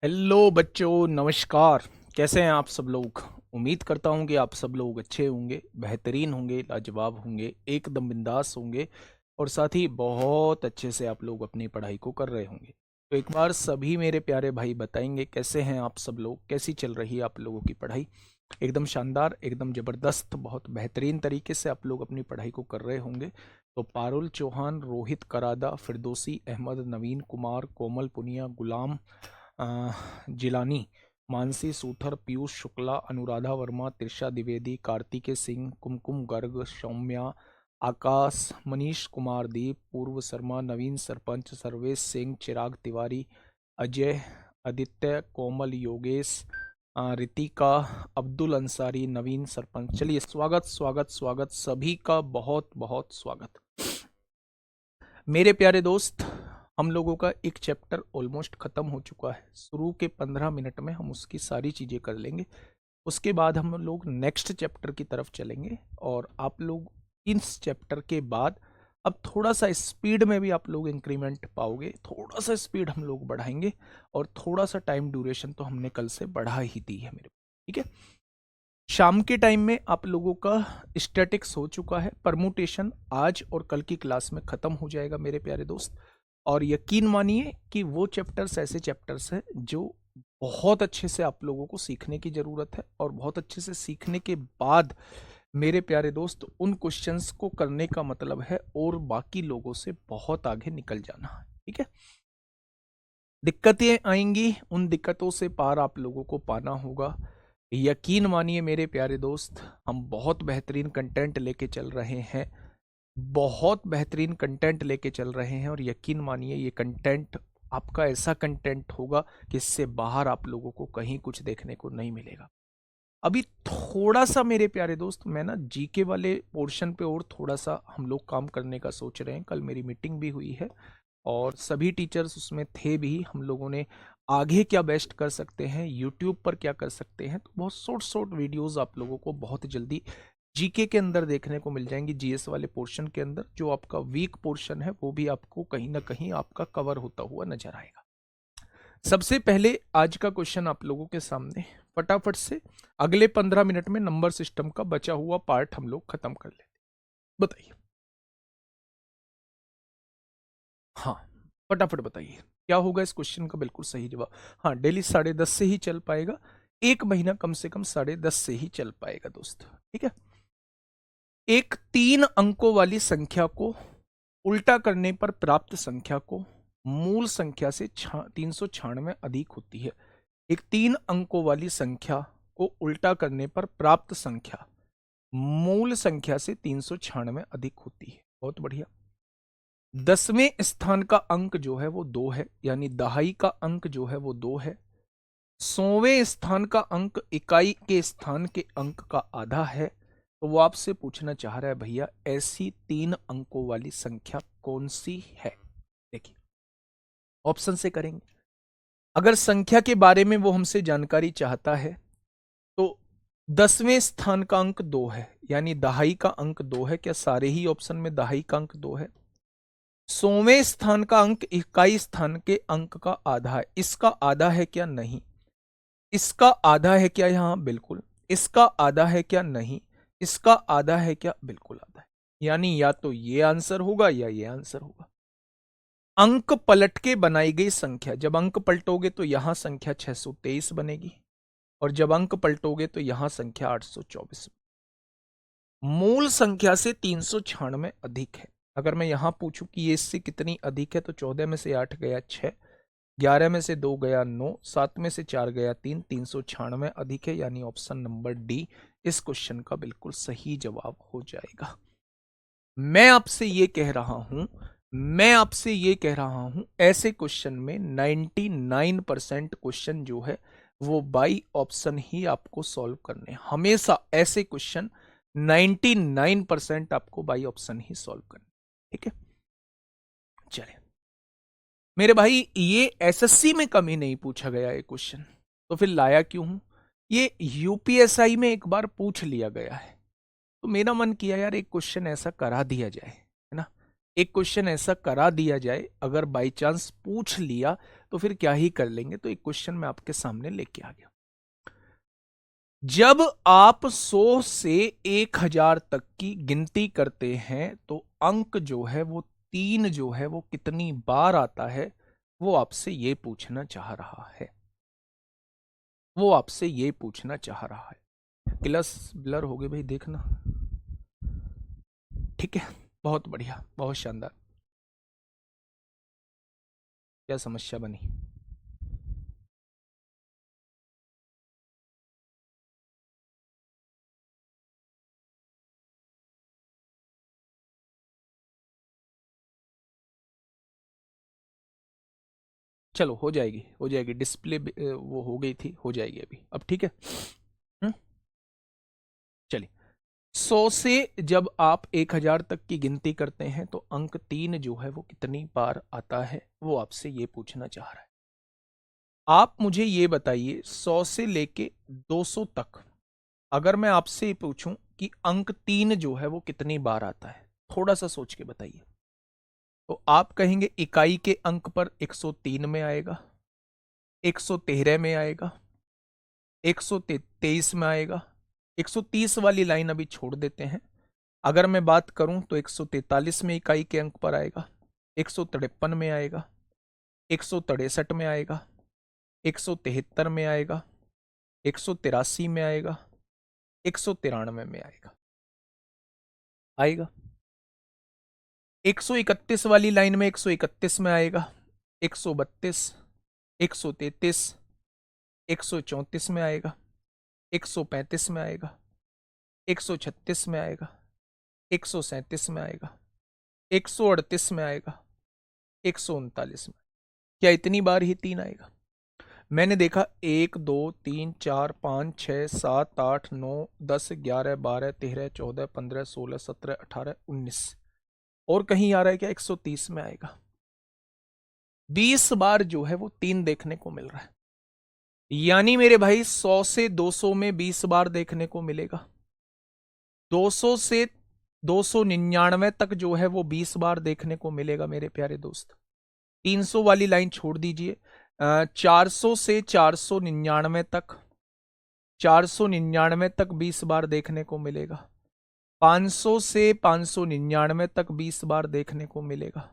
Hello बच्चों, नमस्कार। कैसे हैं आप सब लोग? उम्मीद करता हूं कि आप सब लोग अच्छे होंगे, बेहतरीन होंगे, लाजवाब होंगे, एकदम बिंदास होंगे और साथ ही बहुत अच्छे से आप लोग अपनी पढ़ाई को कर रहे होंगे। तो एक बार सभी मेरे प्यारे भाई बताएंगे कैसे हैं आप सब लोग, कैसी चल रही है आप लोगों की पढ़ाई? एकदम शानदार, एकदम ज़बरदस्त, बहुत बेहतरीन तरीके से आप लोग अपनी पढ़ाई को कर रहे होंगे। तो पारुल चौहान, रोहित करादा, फिरदौसी अहमद, नवीन कुमार, कोमल पुनिया, गुलाम जिलानी, मानसी सूथर, पीयूष शुक्ला, अनुराधा वर्मा, त्रिषा द्विवेदी, कार्तिकेय सिंह, कुमकुम गर्ग, सौम्या, आकाश, मनीष कुमार दीप, पूर्व शर्मा, नवीन सरपंच, सर्वेश सिंह, चिराग तिवारी, अजय, आदित्य, कोमल, योगेश, रितिका, अब्दुल अंसारी, नवीन सरपंच। चलिए, स्वागत स्वागत स्वागत सभी का, बहुत बहुत स्वागत। मेरे प्यारे दोस्त, हम लोगों का एक चैप्टर ऑलमोस्ट खत्म हो चुका है। शुरू के 15 मिनट में हम उसकी सारी चीजें कर लेंगे। उसके बाद हम लोग नेक्स्ट चैप्टर की तरफ चलेंगे और आप लोग इस चैप्टर के बाद अब थोड़ा सा स्पीड में भी आप लोग इंक्रीमेंट पाओगे, थोड़ा सा स्पीड हम लोग बढ़ाएंगे और थोड़ा सा टाइम ड्यूरेशन तो हमने कल से बढ़ा ही दी है मेरे। ठीक है, शाम के टाइम में आप लोगों का स्टैटिक्स हो चुका है, परमुटेशन आज और कल की क्लास में खत्म हो जाएगा मेरे प्यारे दोस्त। और यकीन मानिए कि वो चैप्टर्स ऐसे चैप्टर्स हैं जो बहुत अच्छे से आप लोगों को सीखने की जरूरत है और बहुत अच्छे से सीखने के बाद मेरे प्यारे दोस्त उन क्वेश्चंस को करने का मतलब है और बाकी लोगों से बहुत आगे निकल जाना है। ठीक है, दिक्कतें आएंगी, उन दिक्कतों से पार आप लोगों को पाना होगा। यकीन मानिए मेरे प्यारे दोस्त, हम बहुत बेहतरीन कंटेंट लेके चल रहे हैं, बहुत बेहतरीन कंटेंट लेके चल रहे हैं और यकीन मानिए ये कंटेंट आपका ऐसा कंटेंट होगा कि इससे बाहर आप लोगों को कहीं कुछ देखने को नहीं मिलेगा। अभी थोड़ा सा मेरे प्यारे दोस्त मैं ना जीके वाले पोर्शन पे और थोड़ा सा हम लोग काम करने का सोच रहे हैं। कल मेरी मीटिंग भी हुई है और सभी टीचर्स उसमें थे भी। हम लोगों ने आगे क्या बेस्ट कर सकते हैं, यूट्यूब पर क्या कर सकते हैं, तो बहुत शॉर्ट शॉर्ट वीडियोस आप लोगों को बहुत जल्दी जीके के अंदर देखने को मिल जाएंगी। जीएस वाले पोर्शन के अंदर जो आपका वीक पोर्शन है वो भी आपको कहीं ना कहीं आपका कवर होता हुआ नजर आएगा। सबसे पहले आज का क्वेश्चन आप लोगों के सामने, फटाफट से अगले 15 मिनट में नंबर सिस्टम का बचा हुआ पार्ट हम लोग खत्म कर लेते। बताइए, हाँ, फटाफट बताइए क्या होगा इस क्वेश्चन का बिल्कुल सही जवाब। हाँ, डेली 10:30 से ही चल पाएगा, एक महीना कम से कम 10:30 से ही चल पाएगा दोस्त। ठीक है, एक 3 अंकों वाली संख्या को उल्टा करने पर प्राप्त संख्या को मूल संख्या से 396 अधिक होती है। एक 3 अंकों वाली संख्या को उल्टा करने पर प्राप्त संख्या मूल संख्या से 396 अधिक होती है। बहुत बढ़िया। 10वें स्थान का अंक जो है वो 2 है, यानी दहाई का अंक जो है वो 2 है। 100वें स्थान का अंक इकाई के स्थान के अंक का आधा है। तो वो आपसे पूछना चाह रहा है, भैया ऐसी 3 अंकों वाली संख्या कौन सी है? देखिए, ऑप्शन से करेंगे। अगर संख्या के बारे में वो हमसे जानकारी चाहता है तो 10वें स्थान का अंक 2 है, यानी दहाई का अंक 2 है। क्या सारे ही ऑप्शन में दहाई का अंक 2 है? 100वें स्थान का अंक इकाई स्थान के अंक का आधा है। इसका आधा है क्या? नहीं। इसका आधा है क्या? यहां बिल्कुल। इसका आधा है क्या? नहीं। इसका आधा है क्या? बिल्कुल आधा है। यानी या तो ये आंसर होगा या ये आंसर होगा। अंक पलट के बनाई गई संख्या, जब अंक पलटोगे तो यहां संख्या 623 बनेगी और जब अंक पलटोगे तो यहां संख्या 824। मूल संख्या से 396 अधिक है। अगर मैं यहां पूछूं कि ये इससे कितनी अधिक है, तो 14 में से 8 गया 6, 11 में से 2 गया 9, 7 में से 4 गया 3, 396 अधिक है, यानी ऑप्शन नंबर डी इस क्वेश्चन का बिल्कुल सही जवाब हो जाएगा। मैं आपसे ये कह रहा हूं, मैं आपसे ये कह रहा हूं, ऐसे क्वेश्चन में 99% क्वेश्चन जो है वो बाई ऑप्शन ही आपको सॉल्व करने। हमेशा ऐसे क्वेश्चन 99% आपको बाई ऑप्शन ही सॉल्व करने। ठीक है, चलिए मेरे भाई, ये एसएससी में कभी नहीं पूछा गया ये क्वेश्चन, तो फिर लाया क्यों हूं? ये यूपीएसआई में एक बार पूछ लिया गया है, तो मेरा मन किया यार एक क्वेश्चन ऐसा करा दिया जाए, है ना? एक क्वेश्चन ऐसा करा दिया जाए, अगर बाई चांस पूछ लिया तो फिर क्या ही कर लेंगे। तो एक क्वेश्चन मैं आपके सामने लेके आ गया। जब आप 100 से 1000 तक की गिनती करते हैं तो अंक जो है वो 3 जो है वो कितनी बार आता है, वो आपसे ये पूछना चाह रहा है। वो आपसे ये पूछना चाह रहा है। क्लस ब्लर हो गए भाई, देखना। ठीक है, बहुत बढ़िया, बहुत शानदार। क्या समस्या बनी? चलो हो जाएगी, हो जाएगी। डिस्प्ले वो हो गई थी, हो जाएगी अभी। अब ठीक है। हम्म, चलिए। 100 से जब आप 1000 तक की गिनती करते हैं तो अंक 3 जो है वो कितनी बार आता है, वो आपसे ये पूछना चाह रहा है। आप मुझे ये बताइए, 100 से लेके 200 तक अगर मैं आपसे पूछूं कि अंक 3 जो है वो कितनी बार आता है, थोड़ा सा सोच के बताइए। तो आप कहेंगे इकाई के अंक पर 103 में आएगा, 113 में आएगा, 123 में आएगा। 130 वाली लाइन अभी छोड़ देते हैं। अगर मैं बात करूं तो 143 में इकाई के अंक पर आएगा, 153 में आएगा, 163 में आएगा, 173 में आएगा, 183 में आएगा, 193 में आएगा। आएगा। 131 वाली लाइन में 131 में आएगा, 132, 133, 134 में आएगा, 135 में आएगा, 136 में आएगा, 137 में आएगा, 138 में आएगा, 139 में। क्या इतनी बार ही 3 आएगा? मैंने देखा 1 2 3 4 5 6 7 8 9 10 11 12 13 14 15 16 17 18 19, और कहीं आ रहा है क्या 130 में आएगा। 20 बार जो है वो 3 देखने को मिल रहा है। यानी मेरे भाई 100 से 200 में 20 बार देखने को मिलेगा। 200 से 299 तक जो है वो 20 बार देखने को मिलेगा मेरे प्यारे दोस्त। 300 वाली लाइन छोड़ दीजिए। 400 से 499 तक, 499 तक 20 बार देखने को मिलेगा। 500 से 599 तक 20 बार देखने को मिलेगा।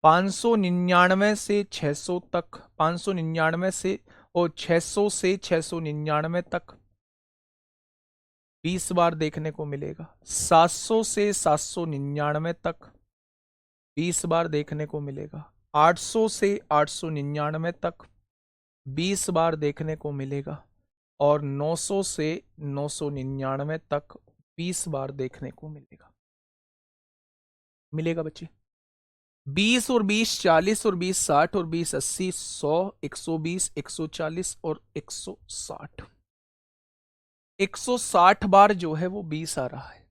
599 से 600 तक, 599 से और 600 से 699 तक 20 बार देखने को मिलेगा। 700 से 799 तक 20 बार देखने को मिलेगा। 800 से 899 तक 20 बार देखने को मिलेगा। और 900 से 999 तक 20 बार देखने को मिलेगा। मिलेगा बच्चे? 20 और 20 40 और 20 60 और 20 80 100 120 140 और 160। 160 बार जो है वो 20 आ रहा है।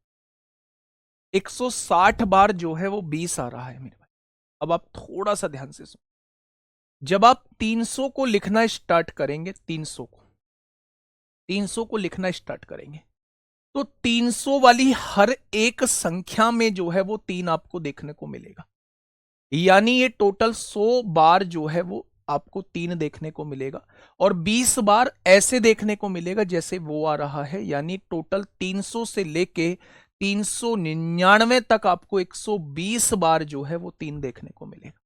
160 बार जो है वो 20 आ रहा है मेरे भाई। अब आप थोड़ा सा ध्यान से सुनो। जब आप 300 को लिखना स्टार्ट करेंगे, 300 को लिखना स्टार्ट करेंगे तो 300 वाली हर एक संख्या में जो है वो 3 आपको देखने को मिलेगा। यानी ये टोटल 100 बार जो है वो आपको 3 देखने को मिलेगा। और 20 बार ऐसे देखने को मिलेगा जैसे वो आ रहा है। यानी टोटल 300 से लेके 399 तक आपको 120 बार जो है वो 3 देखने को मिलेगा।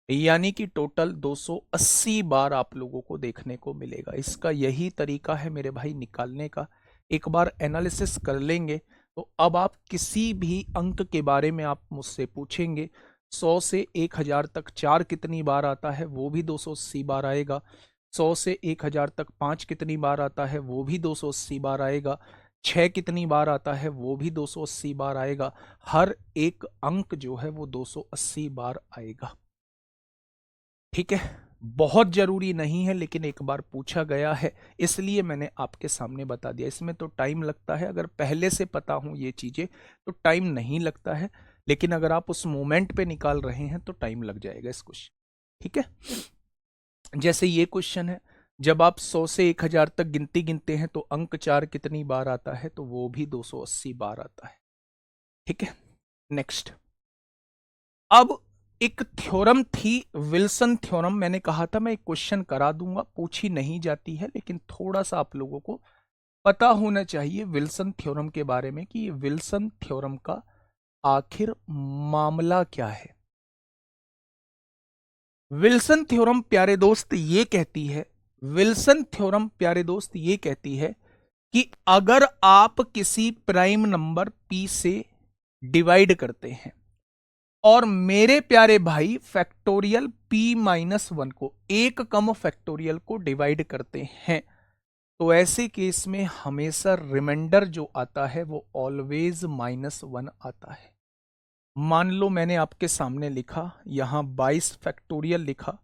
यानी कि टोटल 280 बार आप लोगों को देखने को मिलेगा। इसका यही तरीका है मेरे भाई निकालने का। एक बार एनालिसिस कर लेंगे तो अब आप किसी भी अंक के बारे में आप मुझसे पूछेंगे, 100 से 1000 तक 4 कितनी बार आता है, वो भी 280 बार आएगा। 100 से 1000 तक 5 कितनी बार आता है, वो भी 280 बार आएगा। 6 कितनी बार आता है, वो भी 280 बार आएगा। हर एक अंक जो है वो 280 बार आएगा। ठीक है, बहुत जरूरी नहीं है लेकिन एक बार पूछा गया है इसलिए मैंने आपके सामने बता दिया। इसमें तो टाइम लगता है, अगर पहले से पता हो ये चीजें तो टाइम नहीं लगता है, लेकिन अगर आप उस मोमेंट पे निकाल रहे हैं तो टाइम लग जाएगा इस क्वेश्चन। ठीक है, जैसे ये क्वेश्चन है, जब आप 100 से 1000 तक गिनती गिनते हैं तो अंक 4 कितनी बार आता है, तो वो भी 280 बार आता है। ठीक है, नेक्स्ट। अब एक थ्योरम थी विल्सन थ्योरम, मैंने कहा था मैं एक क्वेश्चन करा दूंगा, पूछी नहीं जाती है लेकिन थोड़ा सा आप लोगों को पता होना चाहिए विल्सन थ्योरम के बारे में कि ये विल्सन थ्योरम का आखिर मामला क्या है। विल्सन थ्योरम प्यारे दोस्त ये कहती है, विल्सन थ्योरम प्यारे दोस्त ये कहती है कि अगर आप किसी प्राइम नंबर p से डिवाइड करते हैं और मेरे प्यारे भाई फैक्टोरियल p-1 को, एक कम फैक्टोरियल को डिवाइड करते हैं, तो ऐसे केस में हमेशा रिमाइंडर जो आता है वो ऑलवेज -1 आता है। मान लो मैंने आपके सामने लिखा, यहां 22 फैक्टोरियल लिखा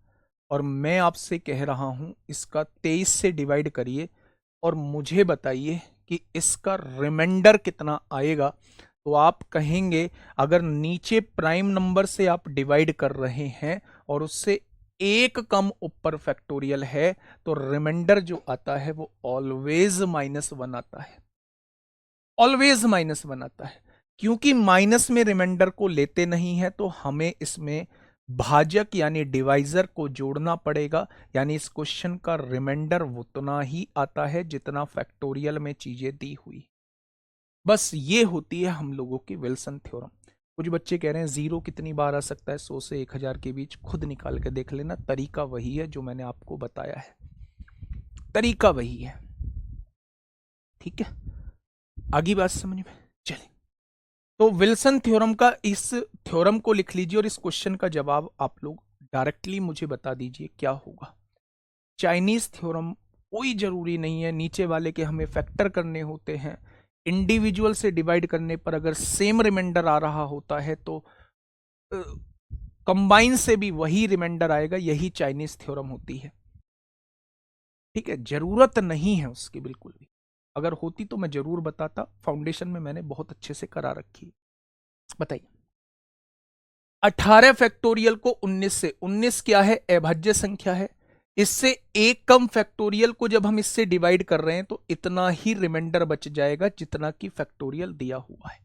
और मैं आपसे कह रहा हूं इसका 23 से डिवाइड करिए और मुझे बताइए कि इसका रिमाइंडर कितना आएगा। तो आप कहेंगे अगर नीचे प्राइम नंबर से आप डिवाइड कर रहे हैं और उससे एक कम ऊपर फैक्टोरियल है तो रिमाइंडर जो आता है वो ऑलवेज -1 आता है, ऑलवेज -1 आता है। क्योंकि माइनस में रिमाइंडर को लेते नहीं है तो हमें इसमें भाजक यानी डिवाइजर को जोड़ना पड़ेगा, यानी इस क्वेश्चन का रिमाइंडर उतना ही आता है जितना फैक्टोरियल में चीजें दी हुई। बस ये होती है हम लोगों की विल्सन थ्योरम। कुछ बच्चे कह रहे हैं जीरो कितनी बार आ सकता है, 100 से 1000 के बीच, खुद निकाल के देख लेना, तरीका वही है जो मैंने आपको बताया है, तरीका वही है। ठीक है, आगे बात समझ में चले। तो विल्सन थ्योरम का, इस थ्योरम को लिख लीजिए और इस क्वेश्चन का जवाब आप लोग डायरेक्टली मुझे बता दीजिए क्या होगा। चाइनीज थ्योरम कोई जरूरी नहीं है, नीचे वाले के हमें फैक्टर करने होते हैं, इंडिविजुअल से डिवाइड करने पर अगर सेम रिमाइंडर आ रहा होता है तो कंबाइन से भी वही रिमाइंडर आएगा, यही चाइनीज थ्योरम होती है। ठीक है, जरूरत नहीं है उसकी बिल्कुल भी, अगर होती तो मैं जरूर बताता, फाउंडेशन में मैंने बहुत अच्छे से करा रखी है। बताइए 18 फैक्टोरियल को 19 से, 19 क्या है, अभाज्य संख्या है, इससे एक कम फैक्टोरियल को जब हम इससे डिवाइड कर रहे हैं तो इतना ही रिमाइंडर बच जाएगा जितना कि फैक्टोरियल दिया हुआ है,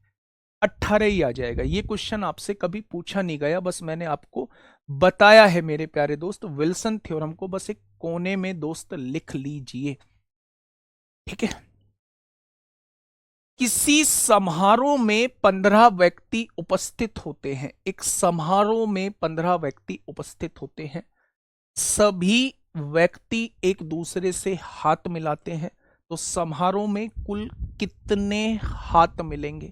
18 ही आ जाएगा। ये क्वेश्चन आपसे कभी पूछा नहीं गया, बस मैंने आपको बताया है मेरे प्यारे दोस्त। विल्सन थ्योरम को बस एक कोने में दोस्त लिख लीजिए। ठीक है, किसी समारोह में 15 व्यक्ति उपस्थित होते हैं, एक समारोह में 15 व्यक्ति उपस्थित होते हैं, सभी व्यक्ति एक दूसरे से हाथ मिलाते हैं, तो समारोह में कुल कितने हाथ मिलेंगे।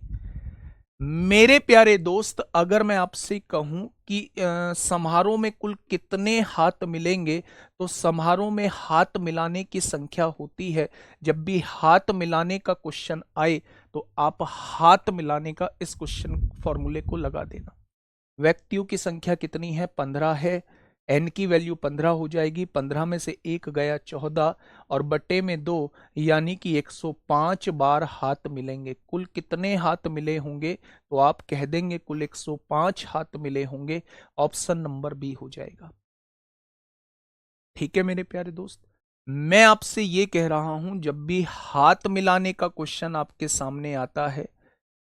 मेरे प्यारे दोस्त अगर मैं आपसे कहूं कि समारोह में कुल कितने हाथ मिलेंगे, तो समारोह में हाथ मिलाने की संख्या होती है, जब भी हाथ मिलाने का क्वेश्चन आए तो आप हाथ मिलाने का इस क्वेश्चन फॉर्मूले को लगा देना। व्यक्तियों की संख्या कितनी है, 15 है, एन की वैल्यू 15 हो जाएगी, 15 में से एक गया 14 और बटे में 2 यानी कि 105 बार हाथ मिलेंगे। कुल कितने हाथ मिले होंगे, तो आप कह देंगे कुल 105 हाथ मिले होंगे, ऑप्शन नंबर बी हो जाएगा। ठीक है मेरे प्यारे दोस्त, मैं आपसे ये कह रहा हूं जब भी हाथ मिलाने का क्वेश्चन आपके सामने आता है,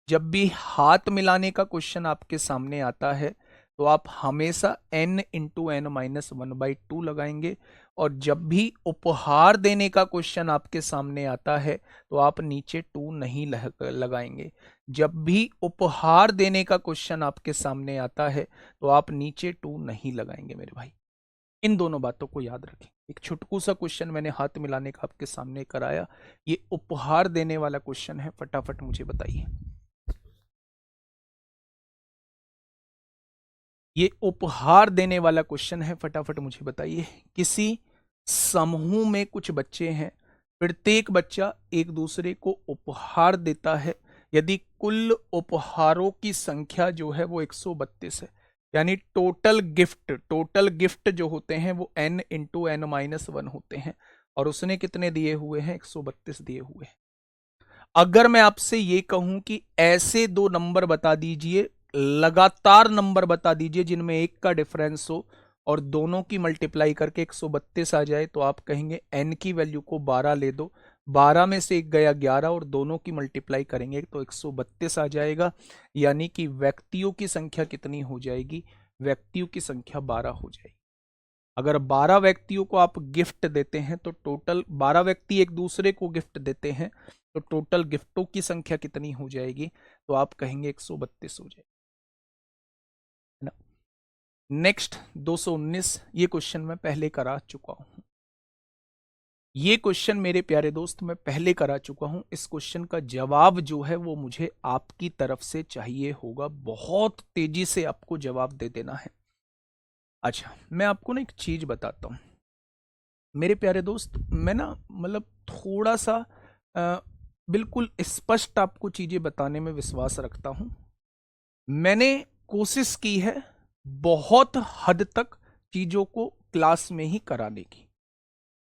जब भी हाथ मिलाने का क्वेश्चन आपके सामने आता है तो आप हमेशा n इंटू एन -1/2 लगाएंगे, और जब भी उपहार देने का क्वेश्चन आपके सामने आता है तो आप नीचे 2 नहीं लगाएंगे। जब भी उपहार देने का क्वेश्चन आपके सामने आता है तो आप नीचे 2 नहीं लगाएंगे मेरे भाई, इन दोनों बातों को याद रखें। एक छुटकू सा क्वेश्चन मैंने हाथ मिलाने का आपके सामने कराया, ये उपहार देने वाला क्वेश्चन है, फटाफट मुझे बताइए। ये उपहार देने वाला क्वेश्चन है, फटाफट मुझे बताइए। किसी समूह में कुछ बच्चे हैं, प्रत्येक बच्चा एक दूसरे को उपहार देता है, यदि कुल उपहारों की संख्या जो है वो 132 है, यानी टोटल गिफ्ट जो होते हैं वो n इंटू एन -1 होते हैं, और उसने कितने दिए हुए हैं, 132 दिए हुए हैं। अगर मैं आपसे ये कहूं कि ऐसे दो नंबर बता दीजिए, लगातार नंबर बता दीजिए जिनमें एक का डिफरेंस हो और दोनों की मल्टीप्लाई करके 132 आ जाए, तो आप कहेंगे n की वैल्यू को 12 ले दो, 12 में से एक गया 11 और दोनों की मल्टीप्लाई करेंगे तो 132 आ जाएगा, यानी कि व्यक्तियों की संख्या कितनी हो जाएगी, व्यक्तियों की संख्या 12 हो जाएगी। अगर 12 व्यक्तियों को आप गिफ्ट देते हैं तो टोटल 12 व्यक्ति एक दूसरे को गिफ्ट देते हैं तो टोटल गिफ्टों की संख्या कितनी हो जाएगी? तो आप कहेंगे 132 हो जाएगी, है ना। नेक्स्ट 219, ये क्वेश्चन मैं पहले करा चुका हूं। ये क्वेश्चन मेरे प्यारे दोस्त मैं पहले करा चुका हूं। इस क्वेश्चन का जवाब जो है वो मुझे आपकी तरफ से चाहिए होगा। बहुत तेजी से आपको जवाब दे देना है। अच्छा, मैं आपको ना एक चीज बताता हूं मेरे प्यारे दोस्त। मैं ना मतलब थोड़ा सा बिल्कुल स्पष्ट आपको चीजें बताने में विश्वास रखता हूं। मैंने कोशिश की है बहुत हद तक चीजों को क्लास में ही कराने की।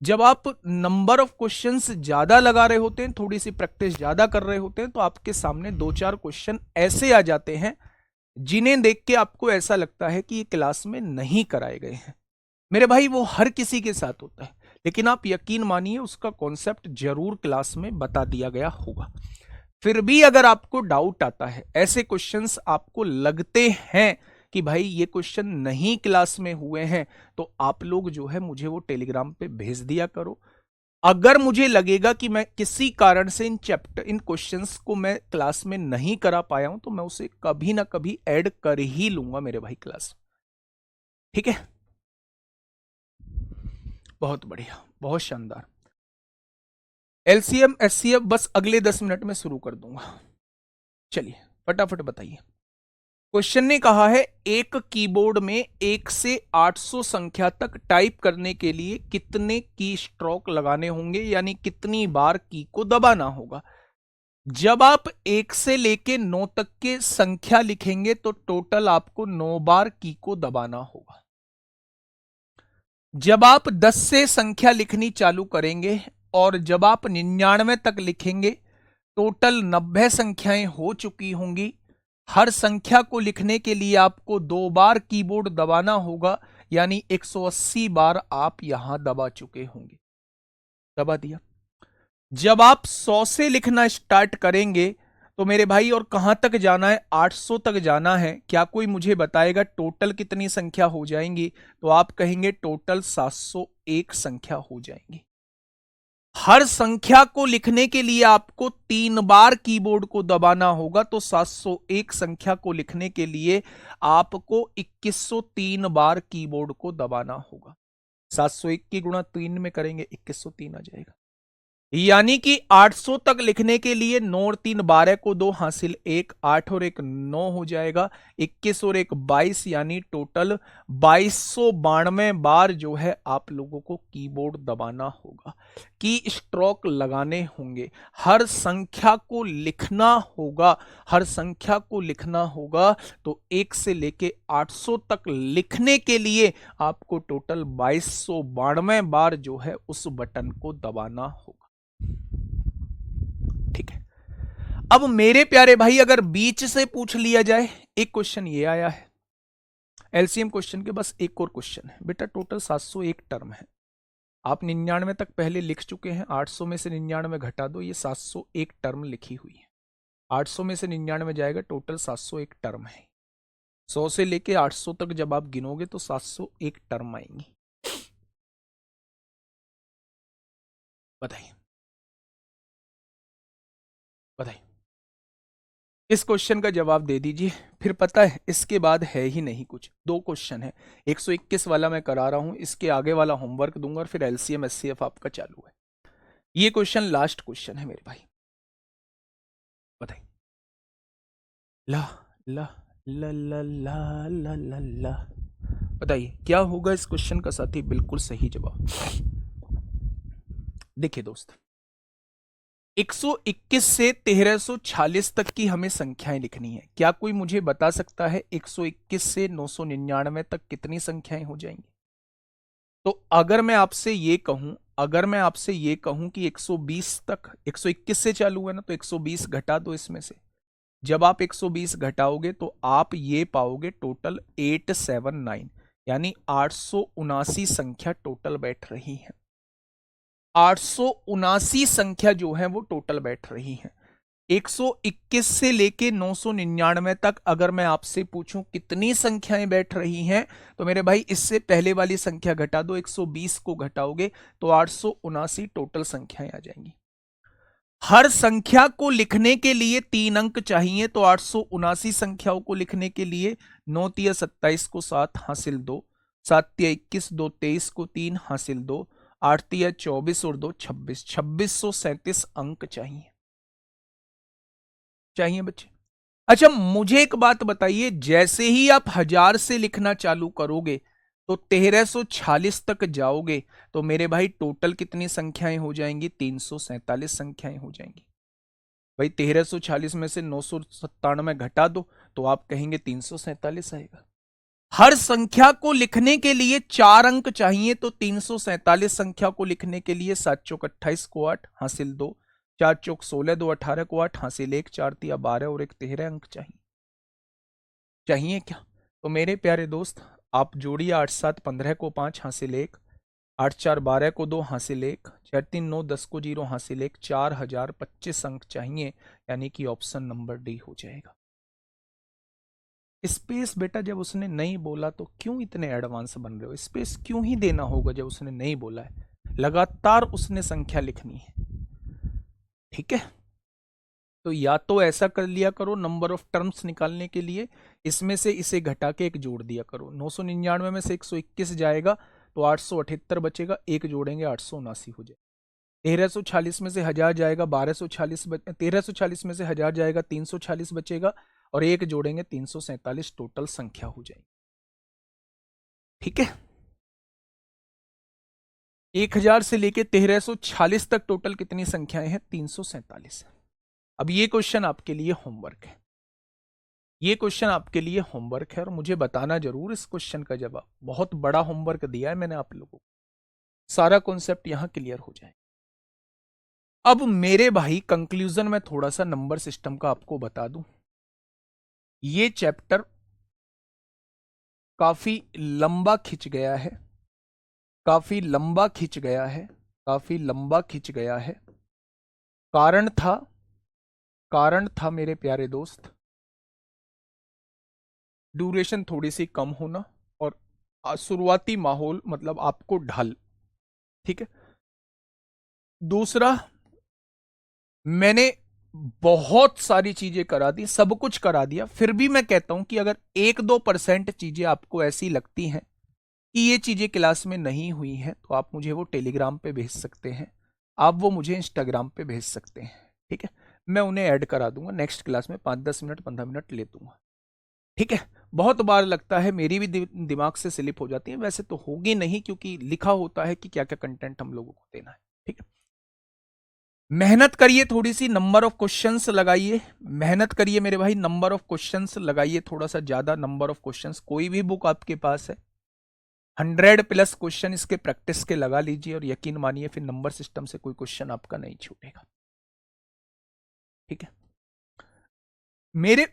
जब आप नंबर ऑफ क्वेश्चंस ज्यादा लगा रहे होते हैं, थोड़ी सी प्रैक्टिस ज्यादा कर रहे होते हैं, तो आपके सामने 2-4 क्वेश्चन ऐसे आ जाते हैं जिन्हें देख के आपको ऐसा लगता है कि ये क्लास में नहीं कराए गए हैं। मेरे भाई वो हर किसी के साथ होता है, लेकिन आप यकीन मानिए उसका कॉन्सेप्ट जरूर क्लास में बता दिया गया होगा। फिर भी अगर आपको डाउट आता है, ऐसे क्वेश्चंस आपको लगते हैं कि भाई ये क्वेश्चन नहीं क्लास में हुए हैं, तो आप लोग जो है मुझे वो टेलीग्राम पे भेज दिया करो। अगर मुझे लगेगा कि मैं किसी कारण से इन क्वेश्चंस को मैं क्लास में नहीं करा पाया हूं, तो मैं उसे कभी ना कभी ऐड कर ही लूंगा मेरे भाई क्लास। ठीक है, बहुत बढ़िया, बहुत शानदार। एलसीएम एचसीएफ बस अगले 10 मिनट में शुरू कर दूंगा। चलिए फटाफट बताइए। क्वेश्चन ने कहा है एक कीबोर्ड में 1 से 800 संख्या तक टाइप करने के लिए कितने की स्ट्रोक लगाने होंगे, यानी कितनी बार की को दबाना होगा। जब आप 1 से लेके 9 तक के संख्या लिखेंगे तो टोटल आपको 9 बार की को दबाना होगा। जब आप 10 से संख्या लिखनी चालू करेंगे और जब आप 99 तक लिखेंगे, टोटल 90 संख्याएं हो चुकी होंगी। हर संख्या को लिखने के लिए आपको 2 बार कीबोर्ड दबाना होगा, यानी 180 बार आप यहां दबा चुके होंगे। दबा दिया। जब आप 100 से लिखना स्टार्ट करेंगे तो मेरे भाई और कहां तक जाना है? 800 तक जाना है। क्या कोई मुझे बताएगा टोटल कितनी संख्या हो जाएंगी? तो आप कहेंगे टोटल 701 संख्या हो जाएंगी। हर संख्या को लिखने के लिए आपको 3 बार कीबोर्ड को दबाना होगा, तो 701 संख्या को लिखने के लिए आपको 2103 बार कीबोर्ड को दबाना होगा। 701 की गुणा 3 में करेंगे 2103 आ जाएगा। यानी कि 800 तक लिखने के लिए 9 और 3 12 को 2 हासिल 1, 8 और 1 9 हो जाएगा, 21 और 1 22, यानी टोटल 2292 बार जो है आप लोगों को कीबोर्ड दबाना होगा, की स्ट्रोक लगाने होंगे। हर संख्या को लिखना होगा, हर संख्या को लिखना होगा। तो 1 से लेके 800 तक लिखने के लिए आपको टोटल 2292 बार जो है उस बटन को दबाना होगा। ठीक है। अब मेरे प्यारे भाई अगर बीच से पूछ लिया जाए, एक क्वेश्चन ये आया है एलसीएम क्वेश्चन के, बस एक और क्वेश्चन है बेटा। टोटल 701 टर्म है। आप 99 तक पहले लिख चुके हैं, 800 में से 99 घटा दो, ये 701 टर्म लिखी हुई है। 800 में से 99 जाएगा, टोटल 701 टर्म है। 100 से लेके 800 तक जब आप गिनोगे तो 701 टर्म आएंगी। बताइए बताइए, इस क्वेश्चन का जवाब दे दीजिए। फिर पता है इसके बाद है ही नहीं कुछ। 2 क्वेश्चन है, 121 वाला मैं करा रहा हूं, इसके आगे वाला होमवर्क दूंगा और फिर एलसीएम एचसीएफ आपका चालू है। ये क्वेश्चन लास्ट क्वेश्चन है मेरे भाई। बताइए। ला ला ला ला ला ला ला ला, बताइए क्या होगा इस क्वेश्चन का साथी? बिल्कुल सही जवाब। देखिए दोस्त, 121 से 1346 तक की हमें संख्याएं लिखनी है। क्या कोई मुझे बता सकता है 121 से 999 तक कितनी संख्याएं हो जाएंगी? तो अगर मैं आपसे ये कहूं कि 120 तक, 121 से चालू है ना, तो 120 घटा दो इसमें से। जब आप 120 घटाओगे तो आप ये पाओगे टोटल 879, यानी 879 संख्या टोटल बैठ रही है। 879 संख्या जो है वो टोटल बैठ रही है। 121 से लेके 999 तक अगर मैं आपसे पूछूं कितनी संख्याएं बैठ रही हैं, तो मेरे भाई इससे पहले वाली संख्या घटा दो, 120 को घटाओगे तो 879 टोटल संख्याएं आ जाएंगी। हर संख्या को लिखने के लिए 3 अंक चाहिए, तो 879 संख्याओं को लिखने के लिए 9 तिया 27 को 7 हासिल 2, 7 तिया 21, 2 23 को 3 हासिल 2, 8 तिया 24 और 2 26, 2637 अंक चाहिए बच्चे। अच्छा मुझे एक बात बताइए, जैसे ही आप 1000 से लिखना चालू करोगे तो 1346 तक जाओगे, तो मेरे भाई टोटल कितनी संख्याएं हो जाएंगी? 347 संख्याएं हो जाएंगी। भाई 1346 में से 997 घटा दो तो आप कहेंगे 347 आएगा। हर संख्या को लिखने के लिए 4 अंक चाहिए, तो 347 संख्या को लिखने के लिए 7 चौक 28 को 8 हासिल 2, 4 चौक 16, 2 18 को 8 हासिल 1, 4 तिया 12 और 1 13 अंक चाहिए क्या? तो मेरे प्यारे दोस्त आप जोड़िए, 8 7 15 को 5 हासिल 1, 8 4 12 को 2 हासिल 1, 4 3 9 10 को 0 हासिल 1, 4025 अंक चाहिए, यानी कि ऑप्शन नंबर डी हो जाएगा। स्पेस बेटा जब उसने नहीं बोला तो क्यों इतने एडवांस बन रहे हो? स्पेस क्यों ही देना होगा जब उसने नहीं बोला है, लगातार उसने संख्या लिखनी है, ठीक है। तो या तो ऐसा कर लिया करो, नंबर ऑफ टर्म्स निकालने के लिए इसमें से इसे घटा के एक जोड़ दिया करो। 999 में से 121 जाएगा तो 878 बचेगा, एक जोड़ेंगे 879 हो जाएगा। 1346 में से 1000 जाएगा 1240, 1346 में से 1000 जाएगा 340 बचेगा, और एक जोड़ेंगे 347 टोटल संख्या हो जाएगी, ठीक है। 1000 से लेके 1346 तक टोटल कितनी संख्याएं हैं? 347। अब ये क्वेश्चन आपके लिए होमवर्क है, ये क्वेश्चन आपके लिए होमवर्क है, और मुझे बताना जरूर इस क्वेश्चन का जवाब। बहुत बड़ा होमवर्क दिया है मैंने आप लोगों को, सारा कॉन्सेप्ट यहां क्लियर हो जाए। अब मेरे भाई कंक्लूजन में थोड़ा सा नंबर सिस्टम का आपको बता दूं। ये चैप्टर काफी लंबा खिंच गया है, काफी लंबा खिंच गया है, काफी लंबा खिंच गया है। कारण था मेरे प्यारे दोस्त ड्यूरेशन थोड़ी सी कम होना, और शुरुआती माहौल मतलब आपको ढल, ठीक है। दूसरा, मैंने बहुत सारी चीजें करा दी, सब कुछ करा दिया, फिर भी मैं कहता हूं कि अगर 1-2% चीजें आपको ऐसी लगती हैं कि ये चीजें क्लास में नहीं हुई हैं, तो आप मुझे वो टेलीग्राम पे भेज सकते हैं, आप वो मुझे इंस्टाग्राम पे भेज सकते हैं, ठीक है। मैं उन्हें ऐड करा दूंगा, नेक्स्ट क्लास में 5-10 मिनट 15 मिनट ले दूंगा, ठीक है। बहुत बार लगता है मेरी भी दिमाग से स्लिप हो जाती है, वैसे तो होगी नहीं क्योंकि लिखा होता है कि क्या क्या कंटेंट हम लोगों को देना है, ठीक है। मेहनत करिए, थोड़ी सी नंबर ऑफ क्वेश्चंस लगाइए, मेहनत करिए मेरे भाई, नंबर ऑफ क्वेश्चंस लगाइए, थोड़ा सा ज्यादा नंबर ऑफ क्वेश्चंस। कोई भी बुक आपके पास है 100+ क्वेश्चन इसके प्रैक्टिस के लगा लीजिए, और यकीन मानिए फिर नंबर सिस्टम से कोई क्वेश्चन आपका नहीं छूटेगा, ठीक है मेरे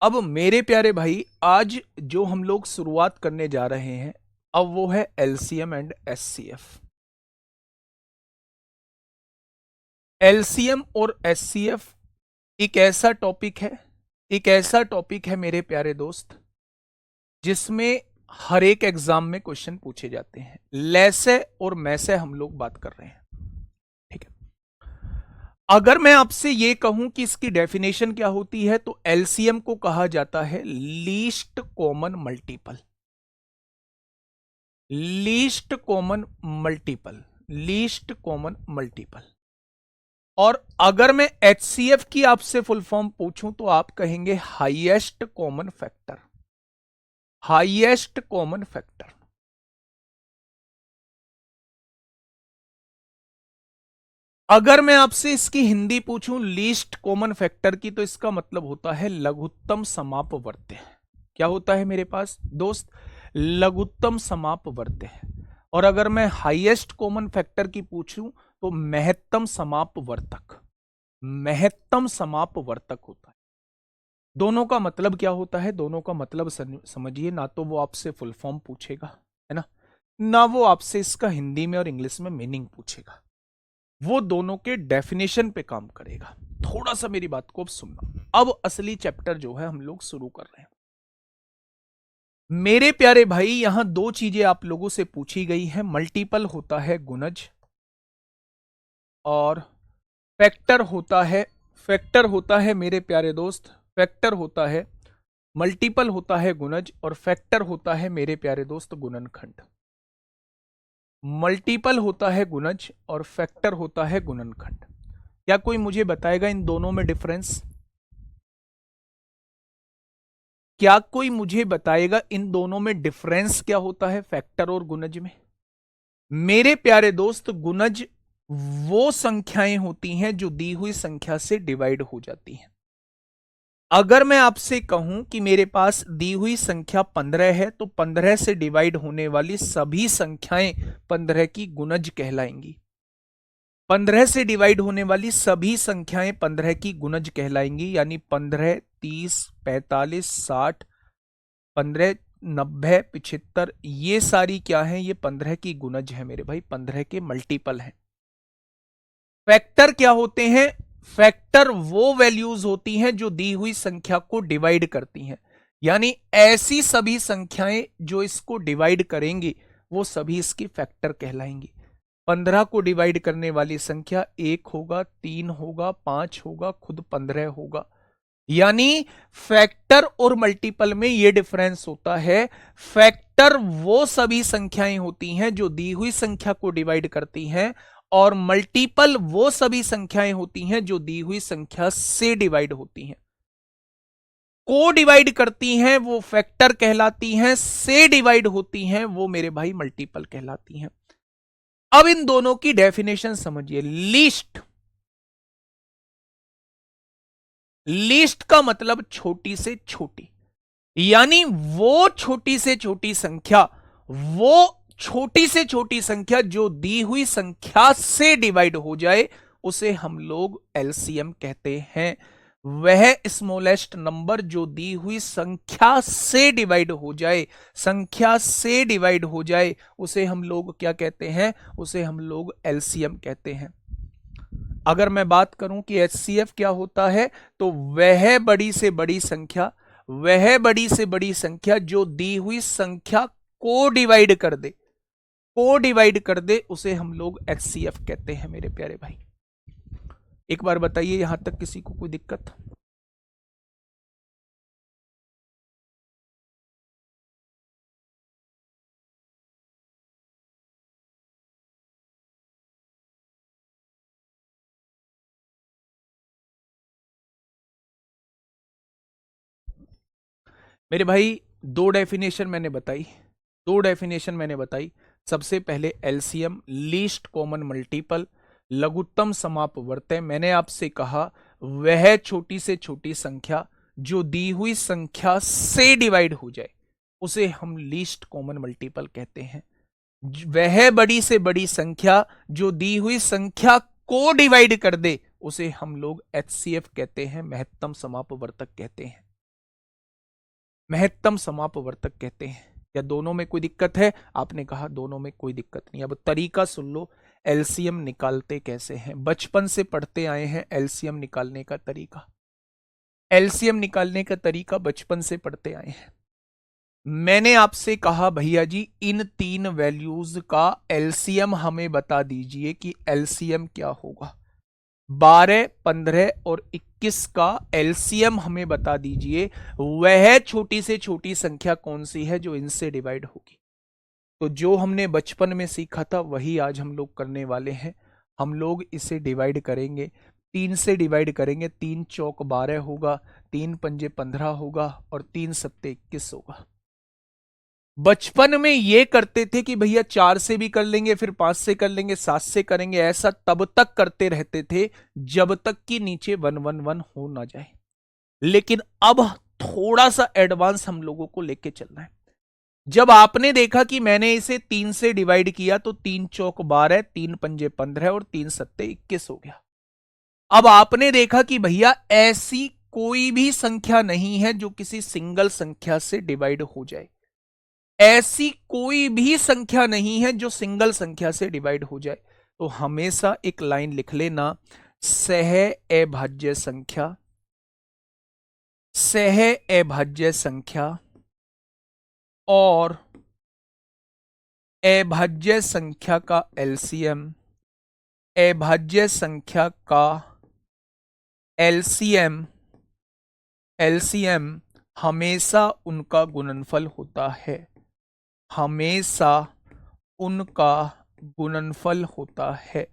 अब मेरे प्यारे भाई आज जो हम लोग शुरुआत करने जा रहे हैं, अब वो है एलसीएम एंड एचसीएफ। एलसीएम और एचसीएफ एक ऐसा टॉपिक है, एक ऐसा टॉपिक है मेरे प्यारे दोस्त, जिसमें हर एक एग्जाम में क्वेश्चन पूछे जाते हैं। लैसे और मैसे हम लोग बात कर रहे हैं, ठीक है। अगर मैं आपसे ये कहूं कि इसकी डेफिनेशन क्या होती है, तो एलसीएम को कहा जाता है least common multiple, least common multiple, least common multiple. और अगर मैं एचसीएफ की आपसे फुल फॉर्म पूछूं तो आप कहेंगे highest common factor, highest common factor. अगर मैं आपसे इसकी हिंदी पूछूं लीस्ट कॉमन फैक्टर की, तो इसका मतलब होता है लघुत्तम समापवर्त्य। क्या होता है मेरे पास दोस्त? लघुत्तम समापवर्त्य। और अगर मैं हाईएस्ट कॉमन फैक्टर की पूछूं तो महत्तम समापवर्तक, महत्तम समापवर्तक होता है। दोनों का मतलब क्या होता है, दोनों का मतलब समझिए। ना तो वो आपसे फुल फॉर्म पूछेगा, है ना वो आपसे इसका हिंदी में और इंग्लिश में मीनिंग पूछेगा। वो दोनों के डेफिनेशन पे काम करेगा। थोड़ा सा मेरी बात को अब सुनना। अब असली चैप्टर जो है हम लोग शुरू कर रहे हैं। मेरे प्यारे भाई, यहां दो चीजें आप लोगों से पूछी गई हैं। मल्टीपल होता है गुणज और फैक्टर होता है, फैक्टर होता है मेरे प्यारे दोस्त, फैक्टर होता है, मल्टीपल होता है गुणज और फैक्टर होता है मेरे प्यारे दोस्त गुणनखंड। मल्टीपल होता है गुणज और फैक्टर होता है गुणनखंड। क्या कोई मुझे बताएगा इन दोनों में डिफरेंस? क्या कोई मुझे बताएगा इन दोनों में डिफरेंस क्या होता है, फैक्टर और गुणज में? मेरे प्यारे दोस्त, गुणज वो संख्याएं होती हैं जो दी हुई संख्या से डिवाइड हो जाती हैं। अगर मैं आपसे कहूं कि मेरे पास दी हुई संख्या 15 है, तो 15 से डिवाइड होने वाली सभी संख्याएं 15 की गुणज कहलाएंगी। 15 से डिवाइड होने वाली सभी संख्याएं 15 की गुणज कहलाएंगी। यानी 15, 30, 45, 60, 15, 90, 75, ये सारी क्या है, ये 15 की गुणज है मेरे भाई, 15 के मल्टीपल हैं। फैक्टर क्या होते हैं? फैक्टर वो वैल्यूज होती हैं जो दी हुई संख्या को डिवाइड करती हैं। यानी ऐसी सभी संख्याएं जो इसको डिवाइड करेंगी वो सभी इसकी फैक्टर कहलाएंगी। 15 को डिवाइड करने वाली संख्या 1 होगा, 3 होगा, 5 होगा, खुद 15 होगा। यानी फैक्टर और मल्टीपल में यह डिफरेंस होता है। फैक्टर वो सभी संख्याएं होती हैं जो दी हुई संख्या को डिवाइड करती हैं और मल्टीपल वो सभी संख्याएं होती हैं जो दी हुई संख्या से डिवाइड होती हैं। को डिवाइड करती हैं वो फैक्टर कहलाती हैं, से डिवाइड होती हैं वो मेरे भाई मल्टीपल कहलाती हैं। अब इन दोनों की डेफिनेशन समझिए। लीस्ट, लीस्ट का मतलब छोटी से छोटी, यानी वो छोटी से छोटी संख्या, वो छोटी से छोटी संख्या जो दी हुई संख्या से डिवाइड हो जाए उसे हम लोग एलसीएम कहते हैं। वह स्मॉलेस्ट नंबर जो दी हुई संख्या से डिवाइड हो जाए, संख्या से डिवाइड हो जाए, उसे हम लोग क्या कहते हैं, उसे हम लोग एलसीएम कहते हैं। अगर मैं बात करूं कि एचसीएफ क्या होता है, तो वह बड़ी से बड़ी संख्या, वह बड़ी से बड़ी संख्या जो दी हुई संख्या को डिवाइड कर दे, को डिवाइड कर दे, उसे हम लोग एचसीएफ कहते हैं मेरे प्यारे भाई। एक बार बताइए यहां तक किसी को कोई दिक्कत? मेरे भाई दो डेफिनेशन मैंने बताई, दो डेफिनेशन मैंने बताई। सबसे पहले एलसीएम, लीस्ट कॉमन मल्टीपल, लघुत्तम समापवर्तय। मैंने आपसे कहा वह छोटी से छोटी संख्या जो दी हुई संख्या से डिवाइड हो जाए उसे हम लीस्ट कॉमन मल्टीपल कहते हैं। वह बड़ी से बड़ी संख्या जो दी हुई संख्या को डिवाइड कर दे उसे हम लोग एचसीएफ कहते हैं, महत्तम समापवर्तक कहते हैं, महत्तम समापवर्तक कहते हैं। या दोनों में कोई दिक्कत है? आपने कहा दोनों में कोई दिक्कत नहीं। अब तरीका सुन लो, एलसीएम निकालते कैसे हैं। बचपन से पढ़ते आए हैं एलसीएम निकालने का तरीका, एलसीएम निकालने का तरीका बचपन से पढ़ते आए हैं। मैंने आपसे कहा भैया जी इन तीन वैल्यूज का एलसीएम हमें बता दीजिए कि एलसीएम क्या होगा। 12, 15 और 21 का एलसीएम हमें बता दीजिए। वह छोटी से छोटी संख्या कौन सी है जो इनसे डिवाइड होगी। तो जो हमने बचपन में सीखा था वही आज हम लोग करने वाले हैं। हम लोग इसे डिवाइड करेंगे, 3 से डिवाइड करेंगे। 3 चौक 12 होगा, 3 पंजे 15 होगा और 3 सत्ते 21 होगा। बचपन में ये करते थे कि भैया 4 से भी कर लेंगे, फिर 5 से कर लेंगे, 7 से करेंगे। ऐसा तब तक करते रहते थे जब तक कि नीचे 111 हो ना जाए। लेकिन अब थोड़ा सा एडवांस हम लोगों को लेके चलना है। जब आपने देखा कि मैंने इसे 3 से डिवाइड किया तो 3 चौक 12, 3 पंजे 15 और 3 सत्ते 21 हो गया। अब आपने देखा कि भैया ऐसी कोई भी संख्या नहीं है जो किसी सिंगल संख्या से डिवाइड हो जाए। ऐसी कोई भी संख्या नहीं है जो सिंगल संख्या से डिवाइड हो जाए। तो हमेशा एक लाइन लिख लेना, सह अभाज्य संख्या, सह अभाज्य संख्या और अभाज्य संख्या का एलसीएम, अभाज्य संख्या का एलसीएम, एलसीएम हमेशा उनका गुणनफल होता है, हमेशा उनका गुणनफल होता है,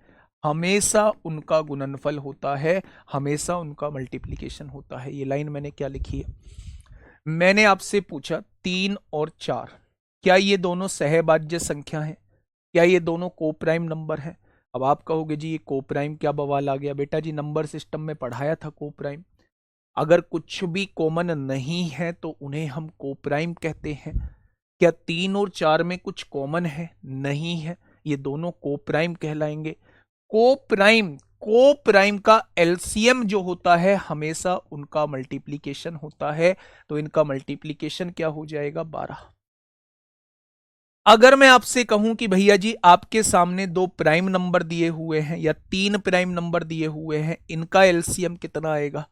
हमेशा उनका गुणनफल होता है, हमेशा उनका मल्टीप्लिकेशन होता है। ये लाइन मैंने क्या लिखी है? मैंने आपसे पूछा 3 और 4, क्या ये दोनों सहभाज्य संख्या हैं? क्या ये दोनों कोप्राइम नंबर हैं? अब आप कहोगे जी ये कोप्राइम क्या बवाल आ गया? बेटा जी नंबर सिस्टम में पढ़ाया था कोप्राइम। अगर कुछ भी कॉमन नहीं है तो उन्हें हम कोप्राइम कहते हैं। क्या 3 और 4 में कुछ कॉमन है? नहीं है, ये दोनों कोप्राइम कहलाएंगे। कोप्राइम, कोप्राइम का एलसीएम जो होता है हमेशा उनका मल्टीप्लिकेशन होता है, तो इनका मल्टीप्लिकेशन क्या हो जाएगा? 12। अगर मैं आपसे कहूं कि भैया जी आपके सामने 2 प्राइम नंबर दिए हुए हैं या 3 प्राइम नंबर दिए हुए हैं, इनका एलसीएम कितना आएगा?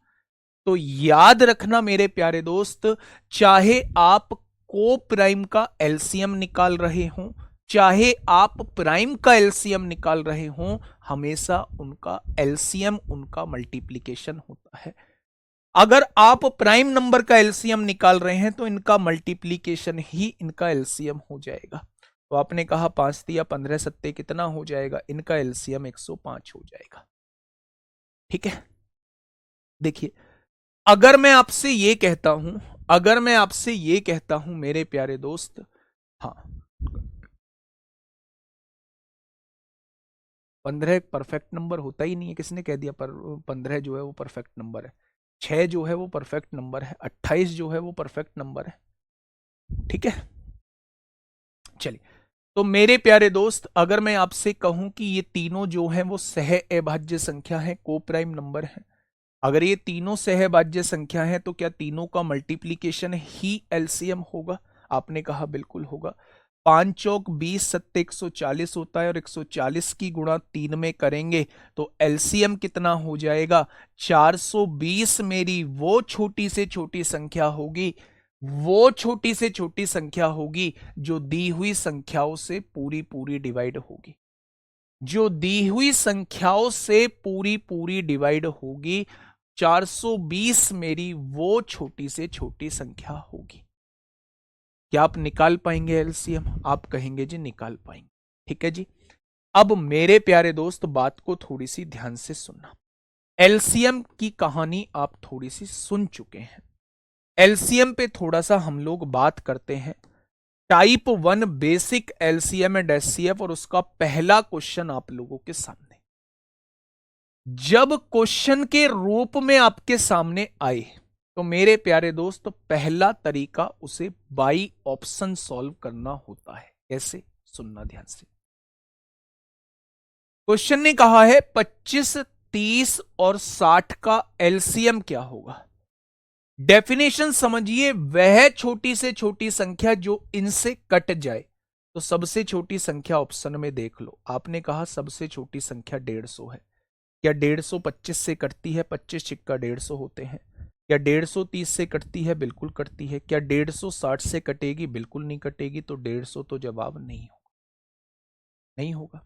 तो याद रखना मेरे प्यारे दोस्त, चाहे आप को प्राइम का एलसीएम निकाल रहे हों, चाहे आप प्राइम का एलसीएम निकाल रहे हों, हमेशा उनका एलसीएम उनका मल्टीप्लिकेशन होता है। अगर आप प्राइम नंबर का एलसीएम निकाल रहे हैं तो इनका मल्टीप्लिकेशन ही इनका एलसीएम हो जाएगा। तो आपने कहा 5 दिया 15 सत्ते कितना हो जाएगा? इनका एलसीएम 105 हो जाएगा। ठीक है, देखिए अगर मैं आपसे ये कहता हूं, अगर मैं आपसे ये कहता हूं मेरे प्यारे दोस्त, हाँ 15 एक परफेक्ट नंबर होता ही नहीं है, किसने कह दिया? पर 15 जो है वो परफेक्ट नंबर है, 6 जो है वो परफेक्ट नंबर है, 28 जो है वो परफेक्ट नंबर है। ठीक है, चलिए तो मेरे प्यारे दोस्त अगर मैं आपसे कहूं कि ये तीनों जो हैं वो सह अभाज्य संख्या है, को प्राइम नंबर है, अगर ये तीनों सहभाज्य संख्या है तो क्या तीनों का मल्टीप्लिकेशन ही एलसीएम होगा? आपने कहा बिल्कुल होगा। 5 चौक 20 सत्ते 140 होता है और 140 की गुणा 3 में करेंगे तो एलसीएम कितना हो जाएगा? 420 मेरी वो छोटी से छोटी संख्या होगी, वो छोटी से छोटी संख्या होगी जो दी हुई संख्याओं से पूरी पूरी डिवाइड होगी, जो दी हुई संख्याओं से पूरी पूरी डिवाइड होगी। 420 मेरी वो छोटी से छोटी संख्या होगी। क्या आप निकाल पाएंगे एलसीएम? आप कहेंगे जी निकाल पाएंगे। ठीक है जी, अब मेरे प्यारे दोस्त बात को थोड़ी सी ध्यान से सुनना। एलसीएम की कहानी आप थोड़ी सी सुन चुके हैं, एलसीएम पे थोड़ा सा हम लोग बात करते हैं। Type 1 basic LCM and HCF और उसका पहला क्वेश्चन आप लोगों के सामने। जब क्वेश्चन के रूप में आपके सामने आए तो मेरे प्यारे दोस्त पहला तरीका उसे बाई ऑप्शन सॉल्व करना होता है। कैसे? सुनना ध्यान से। क्वेश्चन ने कहा है 25, 30 और 60 का एलसीएम क्या होगा? डेफिनेशन समझिए, वह छोटी से छोटी संख्या जो इनसे कट जाए। तो सबसे छोटी संख्या ऑप्शन में देख लो, आपने कहा सबसे छोटी संख्या 150 है। क्या 150 25 से कटती है? 25 छिक्का 150 होते हैं। क्या 150 30 से कटती है? बिल्कुल कटती है। क्या 150 60 से कटेगी? बिल्कुल नहीं कटेगी। तो 150 तो जवाब नहीं होगा, नहीं होगा।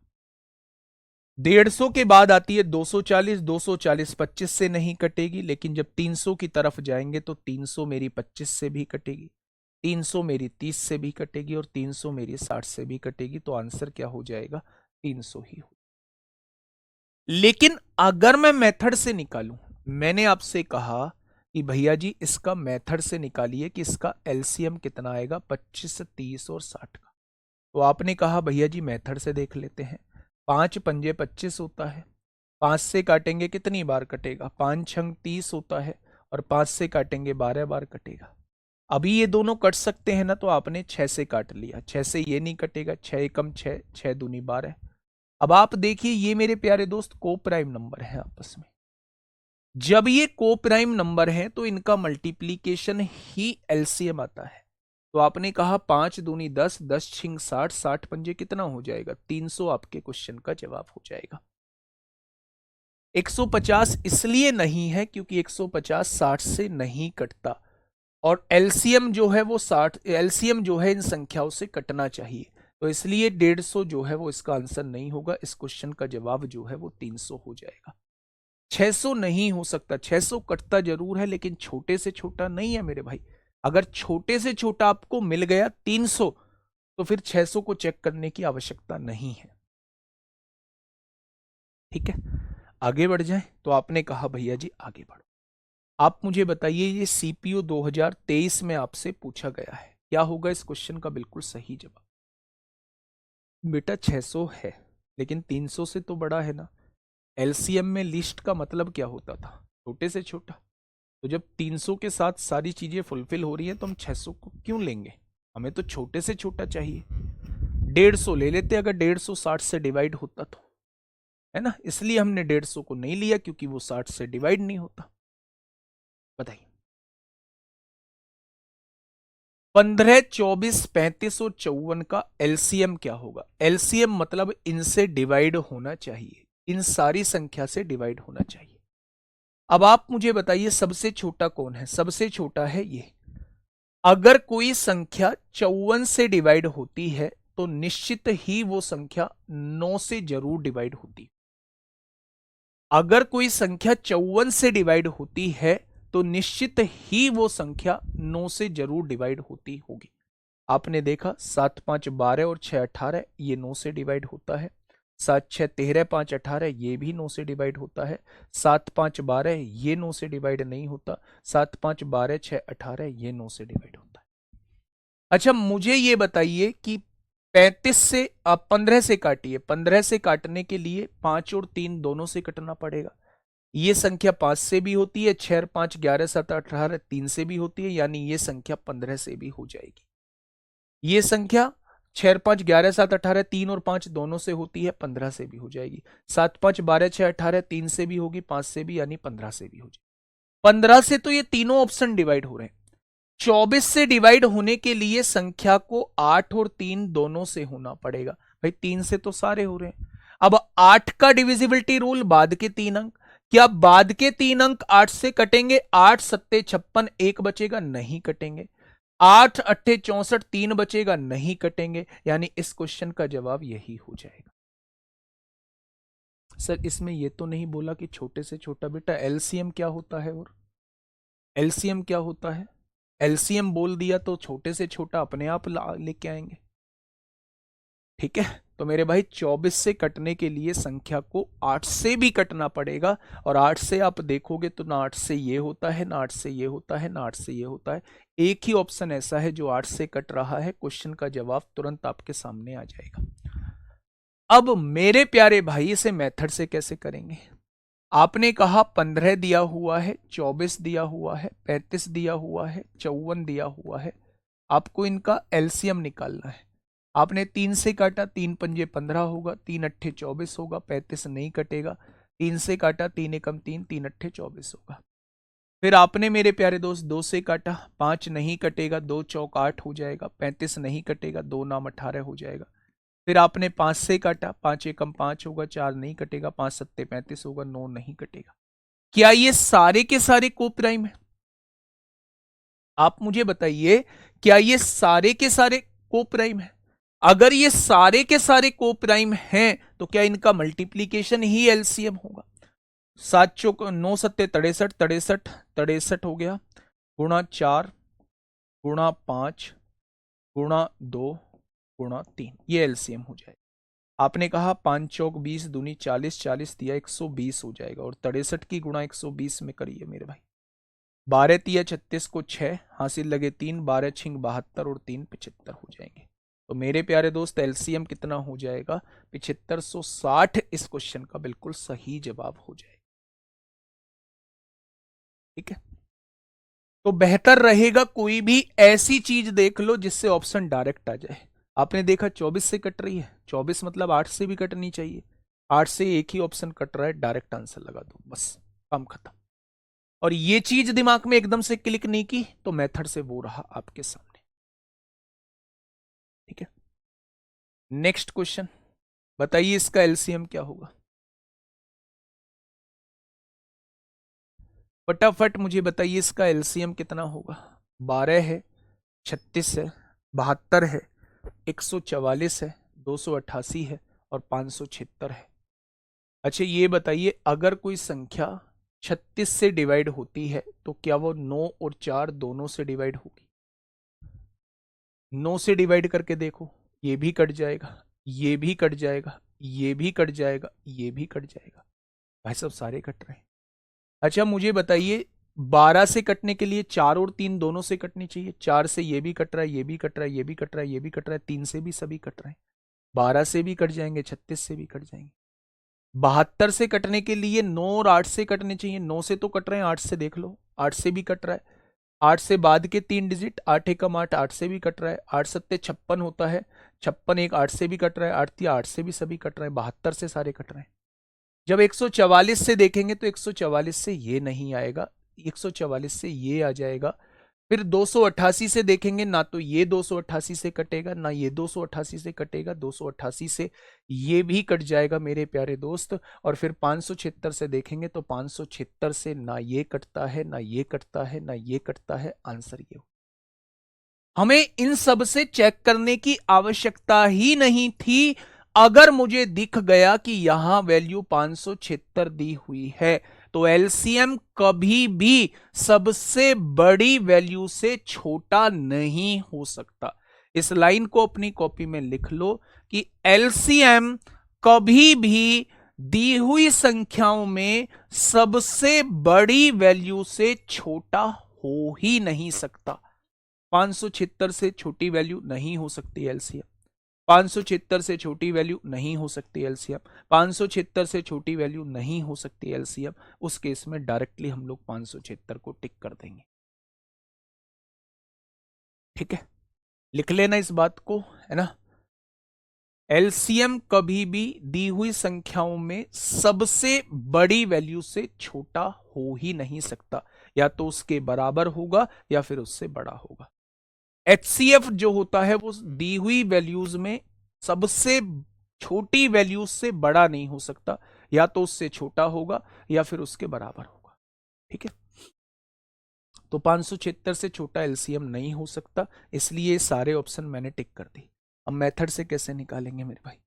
150 के बाद आती है 240, 240 25 से नहीं कटेगी, लेकिन जब 300 की तरफ जाएंगे तो 300 मेरी 25 से भी कटेगी, 300 मेरी 30 से भी कटेगी और 300 मेरी 60 से भी कटेगी। तो आंसर क्या हो जाएगा? 300 ही हो। लेकिन अगर मैं मेथड से निकालूं, मैंने आपसे कहा कि भैया जी इसका मेथड से निकालिए कि इसका एलसीएम कितना आएगा 25, 30 और 60 का। तो आपने कहा भैया जी मेथड से देख लेते हैं। 5 पंजे 25 होता है, 5 से काटेंगे कितनी बार कटेगा? 5 छंग 30 होता है और 5 से काटेंगे 12 बार कटेगा। अभी ये दोनों कट सकते हैं ना, तो आपने 6 से काट लिया, 6 से ये नहीं कटेगा, 6 एकम 6, 6 दूनी 12। अब आप देखिए ये मेरे प्यारे दोस्त को प्राइम नंबर है आपस में। जब ये को प्राइम नंबर है तो इनका मल्टीप्लीकेशन ही एलसीएम आता है। तो आपने कहा 5 दूनी 10, 10 छिंग 60, 60 पंजे कितना हो जाएगा? 300 आपके क्वेश्चन का जवाब हो जाएगा। 150 इसलिए नहीं है क्योंकि 150 60 से नहीं कटता, और एलसीएम जो है वो 60, एलसीएम जो है इन संख्याओं से कटना चाहिए, तो इसलिए 150 जो है वो इसका आंसर नहीं होगा। इस क्वेश्चन का जवाब जो है वो 300 हो जाएगा। 600 नहीं हो सकता, 600 कटता जरूर है लेकिन छोटे से छोटा नहीं है मेरे भाई। अगर छोटे से छोटा आपको मिल गया 300, तो फिर 600 को चेक करने की आवश्यकता नहीं है। ठीक है, आगे बढ़ जाए। तो आपने कहा भैया जी आगे बढ़ो। आप मुझे बताइए, ये सीपीओ 2023 में आपसे पूछा गया है, क्या होगा इस क्वेश्चन का बिल्कुल सही जवाब? बेटा 600 है लेकिन 300 से तो बड़ा है ना। एलसीएम में लिस्ट का मतलब क्या होता था? छोटे से छोटा। तो जब 300 के साथ सारी चीजें फुलफिल हो रही हैं तो हम 600 को क्यों लेंगे? हमें तो छोटे से छोटा चाहिए। 150 ले लेते अगर 150 60 से डिवाइड होता तो, है ना। इसलिए हमने 150 को नहीं लिया क्योंकि वो 60 से डिवाइड नहीं होता। बताइए 15, 24, 35 और 54 का एलसीएम क्या होगा? एलसीएम मतलब इनसे डिवाइड होना चाहिए, इन सारी संख्या से डिवाइड होना चाहिए। अब आप मुझे बताइए सबसे छोटा कौन है? सबसे छोटा है ये। अगर कोई संख्या 54 से डिवाइड होती है तो निश्चित ही वो संख्या 9 से जरूर डिवाइड होती। अगर कोई संख्या 54 से डिवाइड होती है तो निश्चित ही वो संख्या 9 से जरूर डिवाइड होती होगी। आपने देखा 7 5 12 और 6 18, ये 9 से डिवाइड होता है। 7 6 13, 5 18, ये भी 9 से डिवाइड होता है। 7 5 12, ये 9 से डिवाइड नहीं होता। 7 5 12 6 18, ये 9 से डिवाइड होता है। अच्छा मुझे ये बताइए कि 35 से आप 15 से काटिए, 15 से काटने के लिए 5 और 3 दोनों से कटना पड़ेगा। ये संख्या 5 से भी होती है, 6 और 5 11 7 18 3 से भी होती है, यानी ये संख्या 15 से भी हो जाएगी। ये संख्या 6 और 5 11 7 18 3 और 5 दोनों से होती है, 15 से भी हो जाएगी। 7 5 12 6 18 3 से भी होगी, 5 से भी, यानी 15 से भी हो जाएगी। 15 से तो ये तीनों ऑप्शन डिवाइड हो रहे हैं। 24 से डिवाइड होने के लिए संख्या को 8 और 3 दोनों से होना पड़ेगा। भाई 3 से तो सारे हो रहे हैं। अब 8 का डिविजिबिलिटी रूल, बाद के 3 अंक। क्या बाद के 3 अंक 8 से कटेंगे? 8 सत्ते 56, 1 बचेगा, नहीं कटेंगे। 8 अट्ठे 64, 3 बचेगा, नहीं कटेंगे। यानी इस क्वेश्चन का जवाब यही हो जाएगा। सर इसमें यह तो नहीं बोला कि छोटे से छोटा। बेटा एलसीएम क्या होता है? और एलसीएम क्या होता है? एलसीएम बोल दिया तो छोटे से छोटा अपने आप लेके आएंगे। ठीक है, तो मेरे भाई 24 से कटने के लिए संख्या को 8 से भी कटना पड़ेगा, और 8 से आप देखोगे तो ना 8 से ये होता है, ना 8 से ये होता है, ना 8 से ये होता है। एक ही ऑप्शन ऐसा है जो 8 से कट रहा है। क्वेश्चन का जवाब तुरंत आपके सामने आ जाएगा। अब मेरे प्यारे भाई इसे मेथड से कैसे करेंगे? आपने कहा 15 दिया हुआ है, 24 दिया हुआ है, 35 दिया हुआ है, 54 दिया हुआ है। आपको इनका एलसीएम निकालना है। आपने 3 से काटा, 3 पंजे 15 होगा, 3 अट्ठे 24 होगा, 35 नहीं कटेगा। 3 से काटा, 3 एकम 3, 3 अट्ठे 24 होगा। फिर आपने मेरे प्यारे दोस्त 2 से काटा, 5 नहीं कटेगा, 2 चौक 8 हो जाएगा। 35 नहीं कटेगा, 2 नाम 18 हो जाएगा। फिर आपने 5 से काटा, 5 एकम 5 होगा, 4 नहीं कटेगा, 5 सत्ते 35 होगा, 9 नहीं कटेगा। क्या ये सारे के सारे को प्राइम है? आप मुझे बताइए, क्या ये सारे के सारे को प्राइम है? अगर ये सारे के सारे को प्राइम हैं तो क्या इनका मल्टीप्लीकेशन ही एलसीएम होगा? 7 चौक 9 सत्ते 63, 63 63 हो गया, गुणा 4 गुणा 5 गुणा 2 गुणा 3, ये एलसीएम हो जाएगा। आपने कहा 5 चौक 20 दूनी 40, 40 दिया 120 हो जाएगा, और 63 की गुणा 120 में करिए मेरे भाई। 12 तिया 36 को 6 हासिल लगे 3, 12 छिंग 72 और 3 75 हो जाएंगे। तो मेरे प्यारे दोस्त एलसीएम कितना हो जाएगा? 7560 इस क्वेश्चन का बिल्कुल सही जवाब हो जाएगा। ठीक है, तो बेहतर रहेगा कोई भी ऐसी चीज देख लो जिससे ऑप्शन डायरेक्ट आ जाए। आपने देखा 24 से कट रही है, 24 मतलब 8 से भी कटनी चाहिए, 8 से एक ही ऑप्शन कट रहा है, डायरेक्ट आंसर लगा दो, बस काम खत्म। और ये चीज दिमाग में एकदम से क्लिक नहीं की तो मेथड से वो रहा आपके सामने। ठीक है, नेक्स्ट क्वेश्चन, बताइए इसका एलसीएम क्या होगा। फटाफट मुझे बताइए इसका एलसीएम कितना होगा। 12 है, 36 है, 72 है, 144 है, 288 है और 576 है। अच्छा ये बताइए, अगर कोई संख्या 36 से डिवाइड होती है तो क्या वो 9 और 4 दोनों से डिवाइड होगी। 9 से डिवाइड करके देखो, ये भी कट जाएगा, ये भी कट जाएगा, ये भी कट जाएगा, ये भी कट जाएगा, भाई सब सारे कट रहे हैं। अच्छा मुझे बताइए, 12 से कटने के लिए 4 और 3 दोनों से कटनी चाहिए, 4 से ये भी कट रहा है, ये भी कट रहा है, ये भी कट रहा है, ये भी कट रहा है, 3 से भी सभी कट रहे हैं, 12 से भी कट जाएंगे, 36 से भी कट जाएंगे। 72 से कटने के लिए 9 और 8 से कटने चाहिए, 9 से तो कट रहे हैं, 8 से देख लो, 8 से भी कट रहा है, 8 से बाद के 3 डिजिट 8 एकम 8, 8 से भी कट रहा है, 8 सत्ते 56 होता है, 56 एक 8 से भी कट रहा है, 8 तिया 8 से भी सभी कट रहे हैं, 72 से सारे कट रहे हैं। जब 144 से देखेंगे तो 144 से ये नहीं आएगा, 144 से ये आ जाएगा। फिर 288 से देखेंगे, ना तो ये 288 से कटेगा, ना ये 288 से कटेगा, 288 से ये भी कट जाएगा मेरे प्यारे दोस्त। और फिर 576 से देखेंगे तो 576 से ना ये कटता है, ना ये कटता है, ना ये कटता है, आंसर ये। हमें इन सब से चेक करने की आवश्यकता ही नहीं थी। अगर मुझे दिख गया कि यहां वैल्यू 576 दी हुई है तो एलसीएम कभी भी सबसे बड़ी वैल्यू से छोटा नहीं हो सकता। इस लाइन को अपनी कॉपी में लिख लो कि एलसीएम कभी भी दी हुई संख्याओं में सबसे बड़ी वैल्यू से छोटा हो ही नहीं सकता। 576 से छोटी वैल्यू नहीं हो सकती एलसीएम, 576 से छोटी वैल्यू नहीं हो सकती एलसीएम, 576 से छोटी वैल्यू नहीं हो सकती एलसीएम। उस केस में डायरेक्टली हम लोग 576 को टिक कर देंगे। ठीक है, लिख लेना इस बात को, है ना। एलसीएम कभी भी दी हुई संख्याओं में सबसे बड़ी वैल्यू से छोटा हो ही नहीं सकता, या तो उसके बराबर होगा या फिर उससे बड़ा होगा। एचसीएफ जो होता है वो दी हुई वैल्यूज में सबसे छोटी वैल्यूज से बड़ा नहीं हो सकता, या तो उससे छोटा होगा या फिर उसके बराबर होगा। ठीक है, तो 576 से छोटा एलसीएम नहीं हो सकता, इसलिए सारे ऑप्शन मैंने टिक कर दी। अब मेथड से कैसे निकालेंगे मेरे भाई,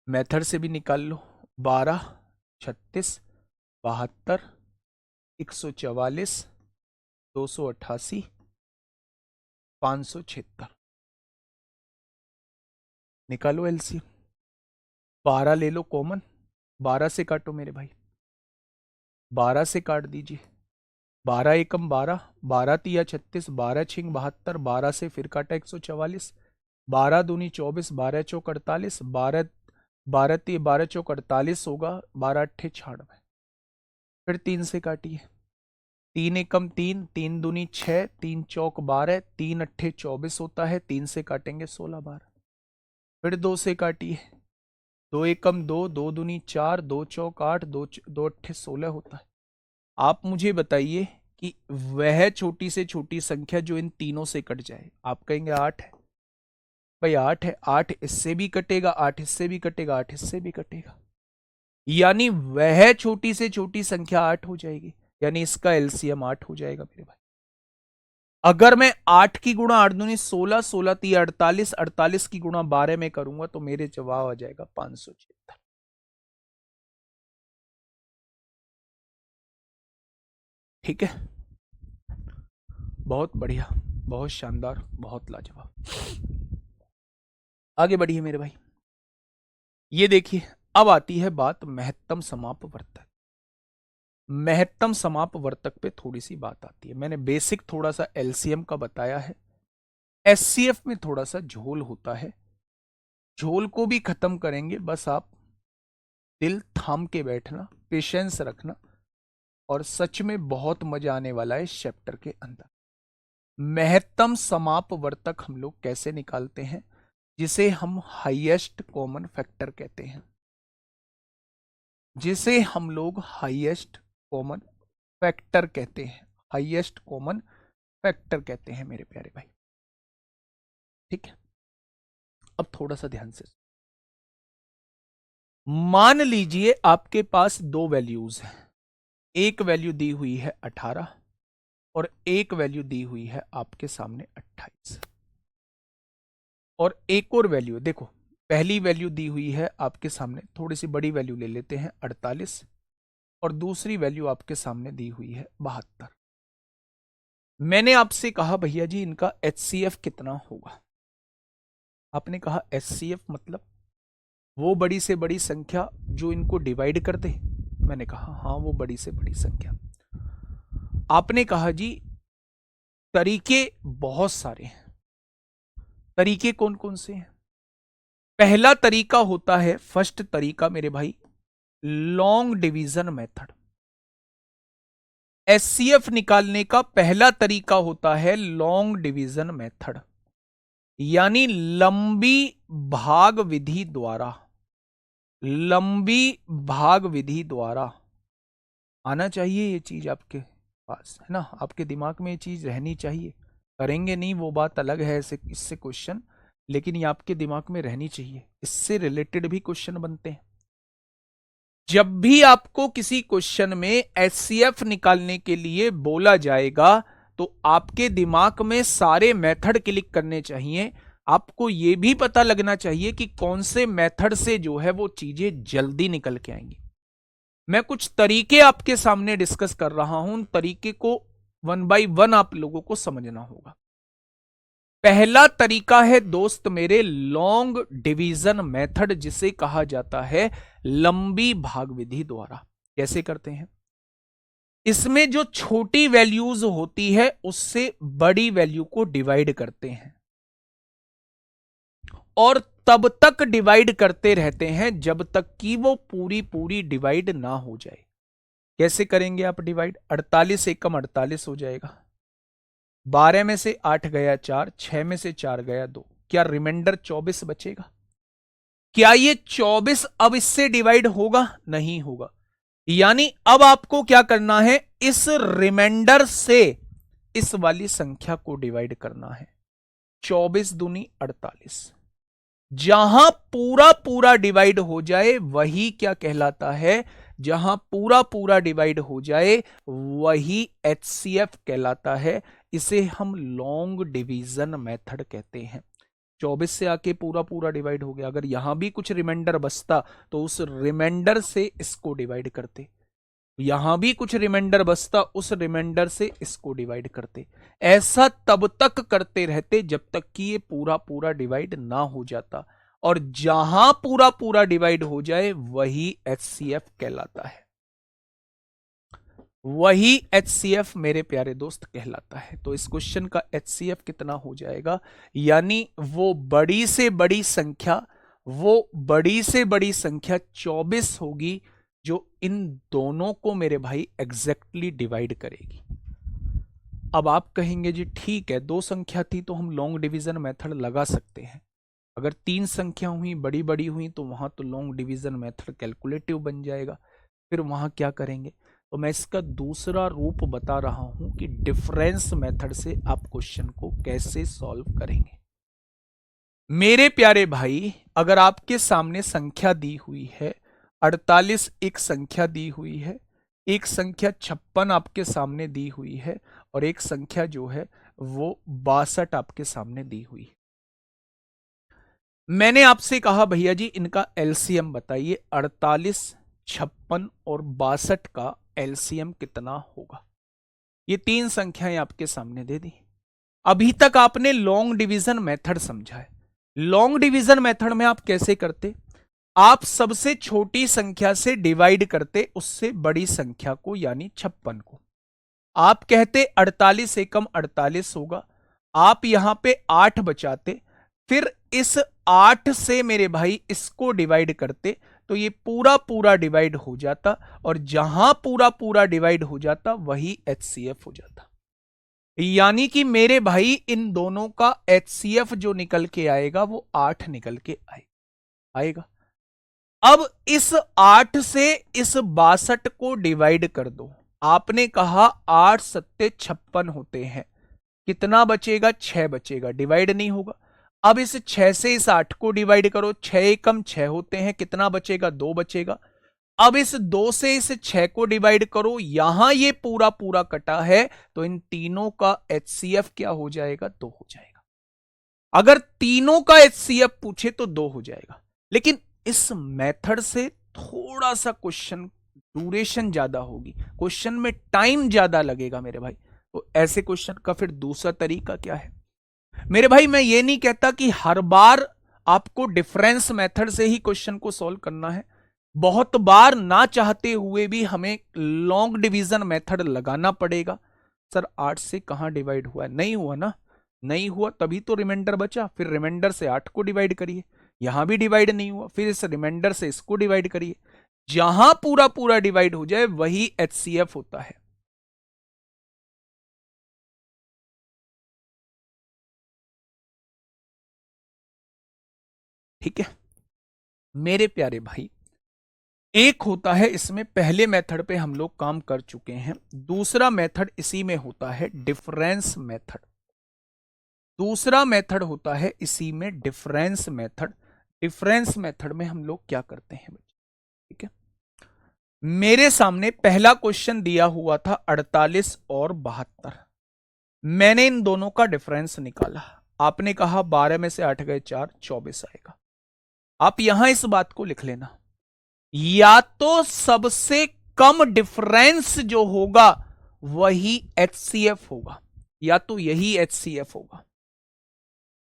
मेथड से भी निकाल लो। 12, 36, 72, 144, 288, 576, निकालो एलसीएम। 12 ले लो कॉमन, 12 से काटो मेरे भाई, 12 से काट दीजिए, 12 एकम 12, 12 तिया 36, 12 छिंग 72, 12 से फिर काटा 144, 12 दूनी 24, 12 चौक 48, 12 12 तिया 12 चौक 48 होगा, 12 अट्ठे 96। फिर 3 से काटिए, 3 एकम 3, 3 दूनी 6, 3 चौक 12, 3 अट्ठे 24 होता है, 3 से काटेंगे 16 12। फिर 2 से काटिए, 2 एकम 2, 2 दूनी 4, 2 चौक 8, 2 अट्ठे 16 होता है। आप मुझे बताइए कि वह छोटी से छोटी संख्या जो इन तीनों से कट जाए, आप कहेंगे 8 है, भाई 8 है, 8 इससे भी कटेगा, 8 इससे भी कटेगा, 8 इससे भी कटेगा, यानी वह छोटी से छोटी संख्या 8 हो जाएगी, यानी इसका एलसीएम 8 हो जाएगा मेरे भाई। अगर मैं 8 की गुणा 8 दूनी 16, 16 ती 48, 48 की गुणा 12 में करूंगा तो मेरे जवाब आ जाएगा 576। ठीक है, बहुत बढ़िया, बहुत शानदार, बहुत लाजवाब। आगे बढ़िए मेरे भाई, ये देखिए अब आती है बात महत्तम समापवर्तक। महत्तम समापवर्तक पे थोड़ी सी बात आती है। मैंने बेसिक थोड़ा सा एलसीएम का बताया है, एचसीएफ में थोड़ा सा झोल होता है, झोल को भी खत्म करेंगे, बस आप दिल थाम के बैठना, पेशेंस रखना, और सच में बहुत मजा आने वाला है इस चैप्टर के अंदर। महत्तम समापवर्तक हम लोग कैसे निकालते हैं, जिसे हम हाईएस्ट कॉमन फैक्टर कहते हैं, जिसे हम लोग हाईएस्ट कॉमन फैक्टर कहते हैं, हाईएस्ट कॉमन फैक्टर कहते हैं मेरे प्यारे भाई। ठीक है, अब थोड़ा सा ध्यान से मान लीजिए आपके पास दो वैल्यूज हैं, एक वैल्यू दी हुई है 18 और एक वैल्यू दी हुई है आपके सामने 28। और एक और वैल्यू देखो, पहली वैल्यू दी हुई है आपके सामने, थोड़ी सी बड़ी वैल्यू ले लेते हैं 48, और दूसरी वैल्यू आपके सामने दी हुई है 72। मैंने आपसे कहा भैया जी इनका HCF कितना होगा। आपने कहा HCF मतलब वो बड़ी से बड़ी संख्या जो इनको डिवाइड कर दे। मैंने कहा हाँ वो बड़ी से बड़ी संख्या। आपने कहा जी तरीके बहुत सारे हैं। तरीके कौन कौन से हैं? पहला तरीका होता है, फर्स्ट तरीका मेरे भाई, लॉन्ग डिवीजन मेथड। HCF निकालने का पहला तरीका होता है लॉन्ग डिवीजन मेथड, यानी लंबी भाग विधि द्वारा। लंबी भाग विधि द्वारा आना चाहिए ये चीज आपके पास, है ना, आपके दिमाग में ये चीज रहनी चाहिए। करेंगे नहीं वो बात अलग है इससे क्वेश्चन, लेकिन ये आपके दिमाग में रहनी चाहिए, इससे रिलेटेड भी क्वेश्चन बनते हैं। जब भी आपको किसी क्वेश्चन में HCF निकालने के लिए बोला जाएगा तो आपके दिमाग में सारे मेथड क्लिक करने चाहिए। आपको यह भी पता लगना चाहिए कि कौन से मेथड से जो है वो चीजें जल्दी निकल के आएंगी। मैं कुछ तरीके आपके सामने डिस्कस कर रहा हूं, उन तरीके को वन बाय वन आप लोगों को समझना होगा। पहला तरीका है दोस्त मेरे लॉन्ग डिवीजन मेथड, जिसे कहा जाता है लंबी भाग विधि द्वारा। कैसे करते हैं? इसमें जो छोटी वैल्यूज होती है उससे बड़ी वैल्यू को डिवाइड करते हैं, और तब तक डिवाइड करते रहते हैं जब तक कि वो पूरी पूरी डिवाइड ना हो जाए। कैसे करेंगे आप डिवाइड? 48 एकम 48 हो जाएगा, 12 में से 8 गया 4, 6 में से 4 गया 2, क्या रिमाइंडर 24 बचेगा? क्या ये 24 अब इससे डिवाइड होगा? नहीं होगा। यानी अब आपको क्या करना है, इस रिमाइंडर से इस वाली संख्या को डिवाइड करना है। 24 दूनी 48। जहां पूरा पूरा डिवाइड हो जाए वही क्या कहलाता है? जहां पूरा पूरा डिवाइड हो जाए वही HCF कहलाता है। इसे हम लॉन्ग डिवीजन मेथड कहते हैं। 24 से आके पूरा पूरा डिवाइड हो गया, अगर यहां भी कुछ रिमाइंडर बचता तो उस रिमाइंडर से इसको डिवाइड करते, यहां भी कुछ रिमाइंडर बचता उस रिमाइंडर से इसको डिवाइड करते। ऐसा तब तक करते रहते जब तक कि ये पूरा पूरा डिवाइड ना हो जाता, और जहां पूरा पूरा डिवाइड हो जाए वही HCF कहलाता है। वही HCF मेरे प्यारे दोस्त कहलाता है। तो इस क्वेश्चन का HCF कितना हो जाएगा? यानी वो बड़ी से बड़ी संख्या, वो बड़ी से बड़ी संख्या 24 होगी जो इन दोनों को मेरे भाई एग्जैक्टली डिवाइड करेगी। अब आप कहेंगे जी ठीक है, दो संख्या थी तो हम लॉन्ग डिवीजन मेथड लगा सकते हैं, अगर 3 संख्या हुई बड़ी बड़ी हुई तो वहां तो लॉन्ग डिवीजन मेथड कैलकुलेटिव बन जाएगा, फिर वहां क्या करेंगे? तो मैं इसका दूसरा रूप बता रहा हूं कि डिफरेंस मेथड से आप क्वेश्चन को कैसे सॉल्व करेंगे। मेरे प्यारे भाई, अगर आपके सामने संख्या दी हुई है 48, एक संख्या दी हुई है, एक संख्या 56 आपके सामने दी हुई है, और एक संख्या जो है वो 62 आपके सामने दी हुई है। मैंने आपसे कहा भैया जी इनका LCM बताइए, 48, 56 और 62 का LCM कितना होगा? ये 3 संख्याएं आपके सामने दे दी। अभी तक आपने लॉन्ग डिवीजन मेथड समझा है। लॉन्ग डिवीजन मेथड में आप कैसे करते? आप सबसे छोटी संख्या से डिवाइड करते उससे बड़ी संख्या को, यानी 56 को। आप कहते 48 एकम 48 होगा, आप यहां पे 8 बचाते, फिर इस 8 से मेरे भाई इसको डिवाइड करते तो ये पूरा पूरा डिवाइड हो जाता, और जहां पूरा पूरा डिवाइड हो जाता वही HCF हो जाता। यानी कि मेरे भाई इन दोनों का HCF जो निकल के आएगा वो 8 निकल के आएगा। अब इस 8 से इस 62 को डिवाइड कर दो। आपने कहा 8 सत्ते 56 होते हैं, कितना बचेगा? 6 बचेगा, डिवाइड नहीं होगा। अब इस 6 से इस 8 को डिवाइड करो, 6 एकम 6 होते हैं, कितना बचेगा? 2 बचेगा। अब इस 2 से इस 6 को डिवाइड करो, यहां ये पूरा पूरा कटा है, तो इन तीनों का HCF क्या हो जाएगा? 2 हो जाएगा। अगर तीनों का HCF पूछे तो 2 हो जाएगा। लेकिन इस मेथड से थोड़ा सा क्वेश्चन ड्यूरेशन ज्यादा होगी, क्वेश्चन में टाइम ज्यादा लगेगा मेरे भाई। तो ऐसे क्वेश्चन का फिर दूसरा तरीका क्या है मेरे भाई? मैं ये नहीं कहता कि हर बार आपको डिफरेंस मेथड से ही क्वेश्चन को सॉल्व करना है। बहुत बार ना चाहते हुए भी हमें लॉन्ग डिवीजन मेथड लगाना पड़ेगा। सर 8 से कहां डिवाइड हुआ है? नहीं हुआ ना, नहीं हुआ, तभी तो रिमाइंडर बचा। फिर रिमाइंडर से 8 को डिवाइड करिए, यहां भी डिवाइड नहीं हुआ, फिर इस रिमाइंडर से इसको डिवाइड करिए। जहां पूरा पूरा डिवाइड हो जाए वही HCF होता है। ठीक है मेरे प्यारे भाई, एक होता है इसमें, पहले मेथड पे हम लोग काम कर चुके हैं। दूसरा मेथड इसी में होता है डिफरेंस मेथड। दूसरा मेथड होता है इसी में डिफरेंस मेथड। डिफरेंस मेथड में हम लोग क्या करते हैं बच्चे? ठीक है, मेरे सामने पहला क्वेश्चन दिया हुआ था 48 और 72। मैंने इन दोनों का डिफरेंस निकाला। आपने कहा 12 में से 8 गए 4, 24 आएगा। आप यहां इस बात को लिख लेना, या तो सबसे कम डिफरेंस जो होगा वही HCF होगा, या तो यही HCF होगा,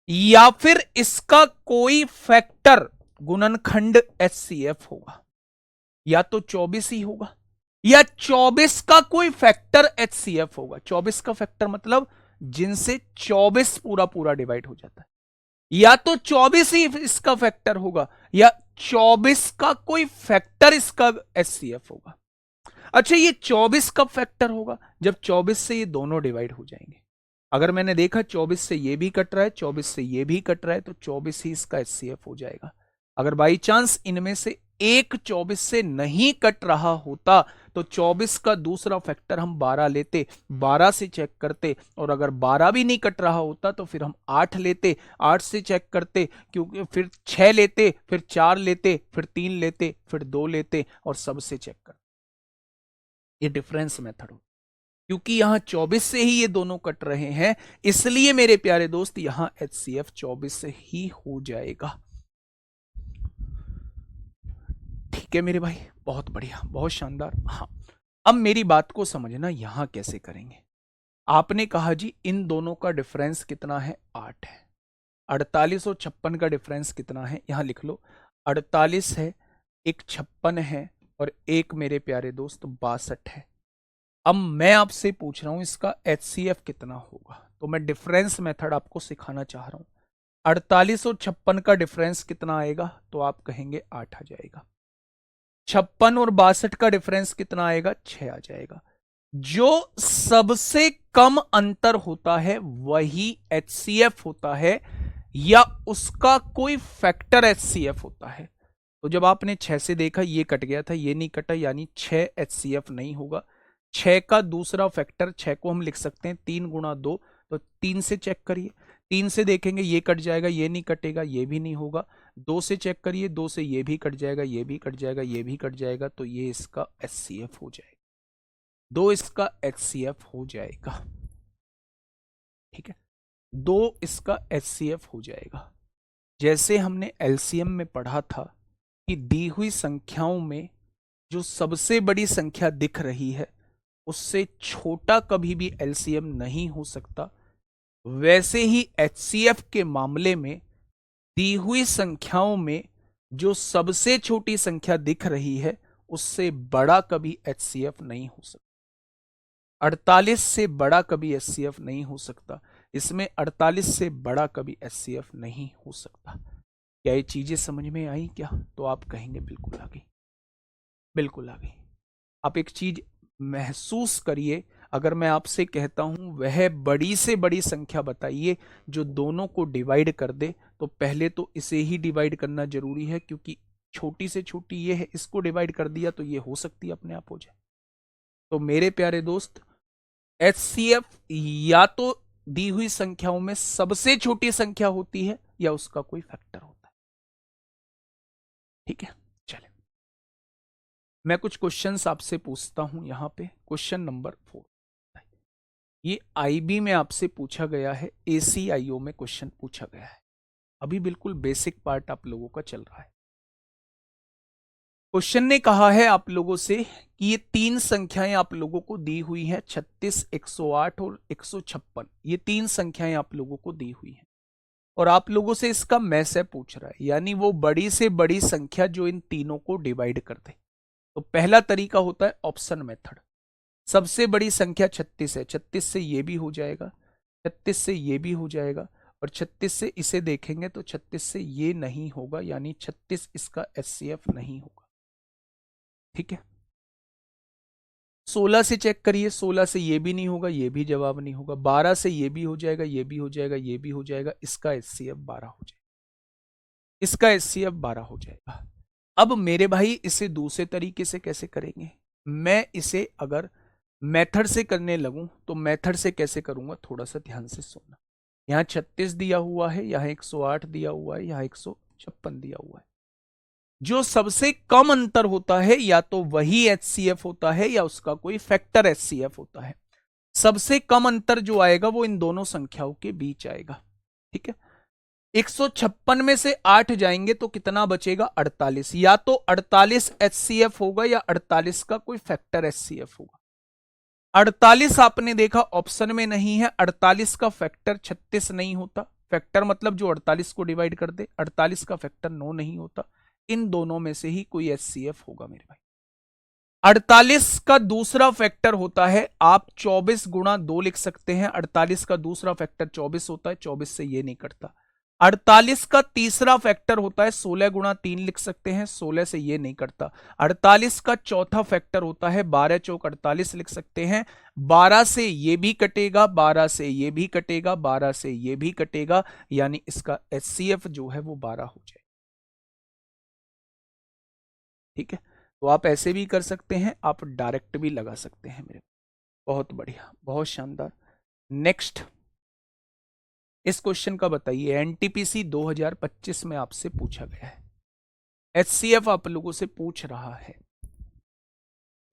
या फिर इसका कोई फैक्टर गुणनखंड HCF होगा, या तो 24 ही होगा, या 24 का कोई फैक्टर HCF होगा। 24 का फैक्टर मतलब जिनसे 24 पूरा पूरा डिवाइड हो जाता है, या तो 24 ही इसका फैक्टर होगा, या 24 का कोई फैक्टर इसका HCF होगा। अच्छा, ये 24 कब फैक्टर होगा? जब 24 से ये दोनों डिवाइड हो जाएंगे। अगर मैंने देखा 24 से ये भी कट रहा है, 24 से ये भी कट रहा है, तो 24 ही इसका HCF हो जाएगा। अगर बाई चांस इनमें से एक 24 से नहीं कट रहा होता तो 24 का दूसरा फैक्टर हम 12 लेते, 12 से चेक करते, और अगर 12 भी नहीं कट रहा होता तो फिर हम 8 लेते, 8 से चेक करते, क्योंकि फिर 6 लेते, फिर 4 लेते, फिर 3 लेते, फिर 2 लेते, और सबसे चेक करते। ये डिफरेंस मेथड हो, क्योंकि यहां 24 से ही ये दोनों कट रहे हैं, इसलिए मेरे प्यारे दोस्त यहां HCF 24 से ही हो जाएगा। ठीक है मेरे भाई, बहुत बढ़िया, बहुत शानदार। हाँ, अब मेरी बात को समझना, यहां कैसे करेंगे। आपने कहा जी इन दोनों का डिफरेंस कितना है? 8 है। 48 और 56 का डिफरेंस कितना है? यहां लिख लो, 48 है, एक 56 है, और एक मेरे प्यारे दोस्त 62 है। अब मैं आपसे पूछ रहा हूं इसका HCF कितना होगा, तो मैं डिफरेंस मेथड आपको सिखाना चाह रहा हूं। 48 और 56 का डिफरेंस कितना आएगा? तो आप कहेंगे 8 आ जाएगा। 56 और 62 का डिफरेंस कितना आएगा? 6 आ जाएगा। जो सबसे कम अंतर होता है वही HCF होता है, या उसका कोई फैक्टर HCF होता है। तो जब आपने 6 से देखा ये कट गया था, ये नहीं कटा, यानी 6 HCF नहीं होगा। 6 का दूसरा फैक्टर, 6 को हम लिख सकते हैं 3 गुणा 2, तो 3 से चेक करिए, 3 से देखेंगे ये कट जाएगा, ये नहीं कटेगा, ये भी नहीं होगा। 2 से चेक करिए, 2 से ये भी कट जाएगा, ये भी कट जाएगा, ये भी कट जाएगा, तो ये इसका HCF हो जाएगा। 2 इसका HCF हो जाएगा। ठीक है, 2 इसका HCF हो जाएगा। जैसे हमने LCM में पढ़ा था कि दी हुई संख्याओं में जो सबसे बड़ी संख्या दिख रही है उससे छोटा कभी भी LCM नहीं हो सकता, वैसे ही HCF के मामले में दी हुई संख्याओं में जो सबसे छोटी संख्या दिख रही है उससे बड़ा कभी HCF नहीं हो सकता। 48 से बड़ा कभी HCF नहीं हो सकता, इसमें 48 से बड़ा कभी HCF नहीं हो सकता। क्या ये चीजें समझ में आई क्या? तो आप कहेंगे बिल्कुल आ गई, बिल्कुल आ गई। आप एक चीज महसूस करिए, अगर मैं आपसे कहता हूं वह बड़ी से बड़ी संख्या बताइए जो दोनों को डिवाइड कर दे, तो पहले तो इसे ही डिवाइड करना जरूरी है, क्योंकि छोटी से छोटी ये है, इसको डिवाइड कर दिया तो ये हो सकती है अपने आप हो जाए। तो मेरे प्यारे दोस्त, एचसीएफ या तो दी हुई संख्याओं में सबसे छोटी संख्या होती है या उसका कोई फैक्टर होता है। ठीक है, चले मैं कुछ क्वेश्चंस आपसे पूछता हूं। यहां पे क्वेश्चन नंबर 4, ये आईबी में आपसे पूछा गया है, एसीआईओ में क्वेश्चन पूछा गया है। अभी बिल्कुल बेसिक पार्ट आप लोगों का चल रहा है। क्वेश्चन ने कहा है आप लोगों से कि ये तीन संख्याएं आप लोगों को दी हुई हैं, 36, 108 और 156। ये तीन संख्याएं आप लोगों को दी हुई हैं और आप लोगों से इसका मैसेज पूछ रहा है, यानी वो बड़ी से बड़ी संख्या जो इन तीनों को डिवाइड कर दे। तो पहला तरीका होता है ऑप्शन मेथड। सबसे बड़ी संख्या 36 है, 36 से ये भी हो जाएगा, 36 से ये भी हो जाएगा, और 36 से इसे देखेंगे तो 36 से ये नहीं होगा, यानी 36 इसका एचसीएफ नहीं होगा। ठीक है, 16 से चेक करिए, 16 से ये भी नहीं होगा, ये भी जवाब नहीं होगा। 12 से ये भी हो जाएगा, ये भी हो जाएगा, ये भी हो जाएगा, इसका एचसीएफ 12 हो जाएगा, इसका एचसीएफ 12 हो जाएगा। अब मेरे भाई इसे दूसरे तरीके से कैसे करेंगे? मैं इसे अगर मेथड से करने लगूं तो मेथड से कैसे करूंगा, थोड़ा सा ध्यान से सुनना। यहां 36 दिया हुआ है, यहां 108 दिया हुआ है, यहां 156 दिया हुआ है। जो सबसे कम अंतर होता है या तो वही एचसीएफ होता है या उसका कोई फैक्टर एचसीएफ होता है। सबसे कम अंतर जो आएगा वो इन दोनों संख्याओं के बीच आएगा। ठीक है, 156 में से 8 जाएंगे तो कितना बचेगा, 48। या तो 48 एचसीएफ होगा या 48 का कोई फैक्टर एचसीएफ होगा। 48 आपने देखा ऑप्शन में नहीं है, 48 का फैक्टर 36 नहीं होता। फैक्टर मतलब जो 48 को डिवाइड कर दे, 48 का फैक्टर 9 नहीं होता। इन दोनों में से ही कोई एचसीएफ होगा मेरे भाई। 48 का दूसरा फैक्टर होता है, आप 24 गुणा 2 लिख सकते हैं। 48 का दूसरा फैक्टर 24 होता है, 24 से ये नहीं कटता। 48 का तीसरा फैक्टर होता है, 16 गुणा 3 लिख सकते हैं, 16 से ये नहीं कटता। 48 का चौथा फैक्टर होता है, 12 चौक 48 लिख सकते हैं, 12 से ये भी कटेगा, 12 से ये भी कटेगा, 12 से ये भी कटेगा, यानी इसका एचसीएफ जो है वो 12 हो जाए। ठीक है, तो आप ऐसे भी कर सकते हैं, आप डायरेक्ट भी लगा सकते हैं मेरे। बहुत बढ़िया, बहुत शानदार। नेक्स्ट, इस क्वेश्चन का बताइए, एनटीपीसी 2025 में आपसे पूछा गया है, एचसीएफ आप लोगों से पूछ रहा है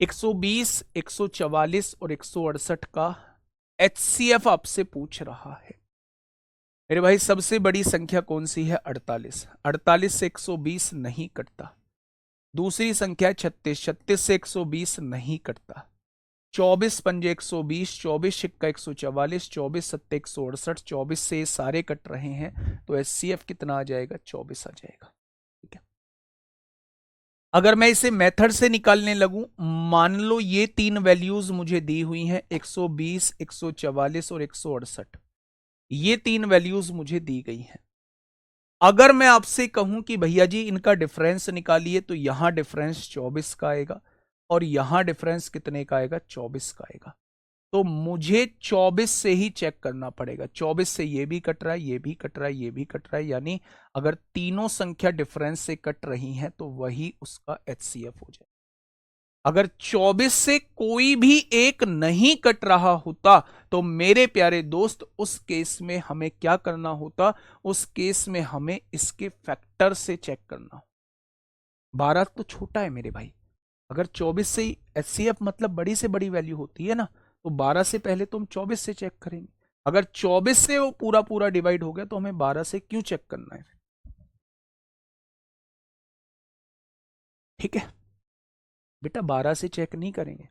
120, 144 और 168 का एचसीएफ आपसे पूछ रहा है। मेरे भाई सबसे बड़ी संख्या कौन सी है, 48। 48 से 120 नहीं कटता। दूसरी संख्या 36, 36 से 120 नहीं कटता। 24 पंजे 120, 24 छिक्का 144, 24 सत्ते 168, 24 से सारे कट रहे हैं, तो एचसीएफ कितना आ जाएगा, 24 आ जाएगा। ठीक है, अगर मैं इसे मेथड से निकालने लगूं, मान लो ये तीन वैल्यूज मुझे दी हुई हैं, 120, 144 और 168। ये तीन वैल्यूज मुझे दी गई हैं। अगर मैं आपसे कहूं कि भैया जी इनका डिफरेंस निकालिए, तो यहां डिफरेंस 24 का आएगा और यहां डिफरेंस कितने का आएगा, 24 का आएगा। तो मुझे 24 से ही चेक करना पड़ेगा। 24 से ये भी कट रहा है, ये भी कट रहा है, ये भी कट रहा है, यानी अगर तीनों संख्या डिफरेंस से कट रही हैं तो वही उसका एचसीएफ हो जाए। अगर 24 से कोई भी एक नहीं कट रहा होता तो मेरे प्यारे दोस्त उस केस में हमें क्या करना होता, उस केस में हमें इसके फैक्टर से चेक करना हो। 12 तो छोटा है मेरे भाई, अगर 24 से एचसीएफ मतलब बड़ी से बड़ी वैल्यू होती है ना, तो 12 से पहले तो हम 24 से चेक करेंगे। अगर 24 से वो पूरा पूरा डिवाइड हो गया तो हमें 12 से क्यों चेक करना है? ठीक है बेटा, 12 से चेक नहीं करेंगे।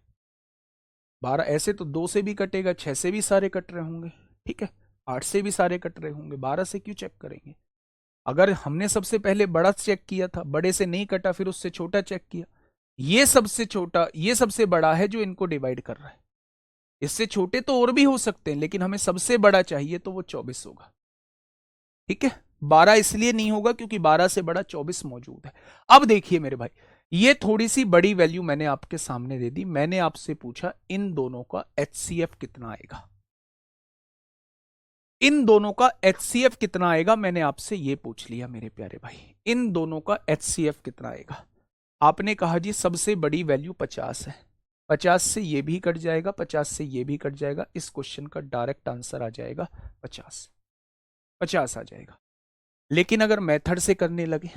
12 ऐसे तो 2 से भी कटेगा, 6 से भी सारे कट रहे होंगे, ठीक है, 8 से भी सारे कट रहे होंगे, 12 से क्यों चेक करेंगे? अगर हमने सबसे पहले बड़ा चेक किया था, बड़े से नहीं कटा, फिर उससे छोटा चेक किया, ये सबसे छोटा, ये सबसे बड़ा है जो इनको डिवाइड कर रहा है। इससे छोटे तो और भी हो सकते हैं, लेकिन हमें सबसे बड़ा चाहिए तो वो 24 होगा। ठीक है, 12 इसलिए नहीं होगा क्योंकि 12 से बड़ा 24 मौजूद है। अब देखिए मेरे भाई, ये थोड़ी सी बड़ी वैल्यू मैंने आपके सामने दे दी। मैंने आपसे पूछा इन दोनों का एचसीएफ कितना आएगा, इन दोनों का एचसीएफ कितना आएगा, मैंने आपसे ये पूछ लिया मेरे प्यारे भाई, इन दोनों का एचसीएफ कितना आएगा। आपने कहा जी सबसे बड़ी वैल्यू 50 है, 50 से ये भी कट जाएगा, 50 से ये भी कट जाएगा, इस क्वेश्चन का डायरेक्ट आंसर आ जाएगा 50, 50 आ जाएगा। लेकिन अगर मेथड से करने लगे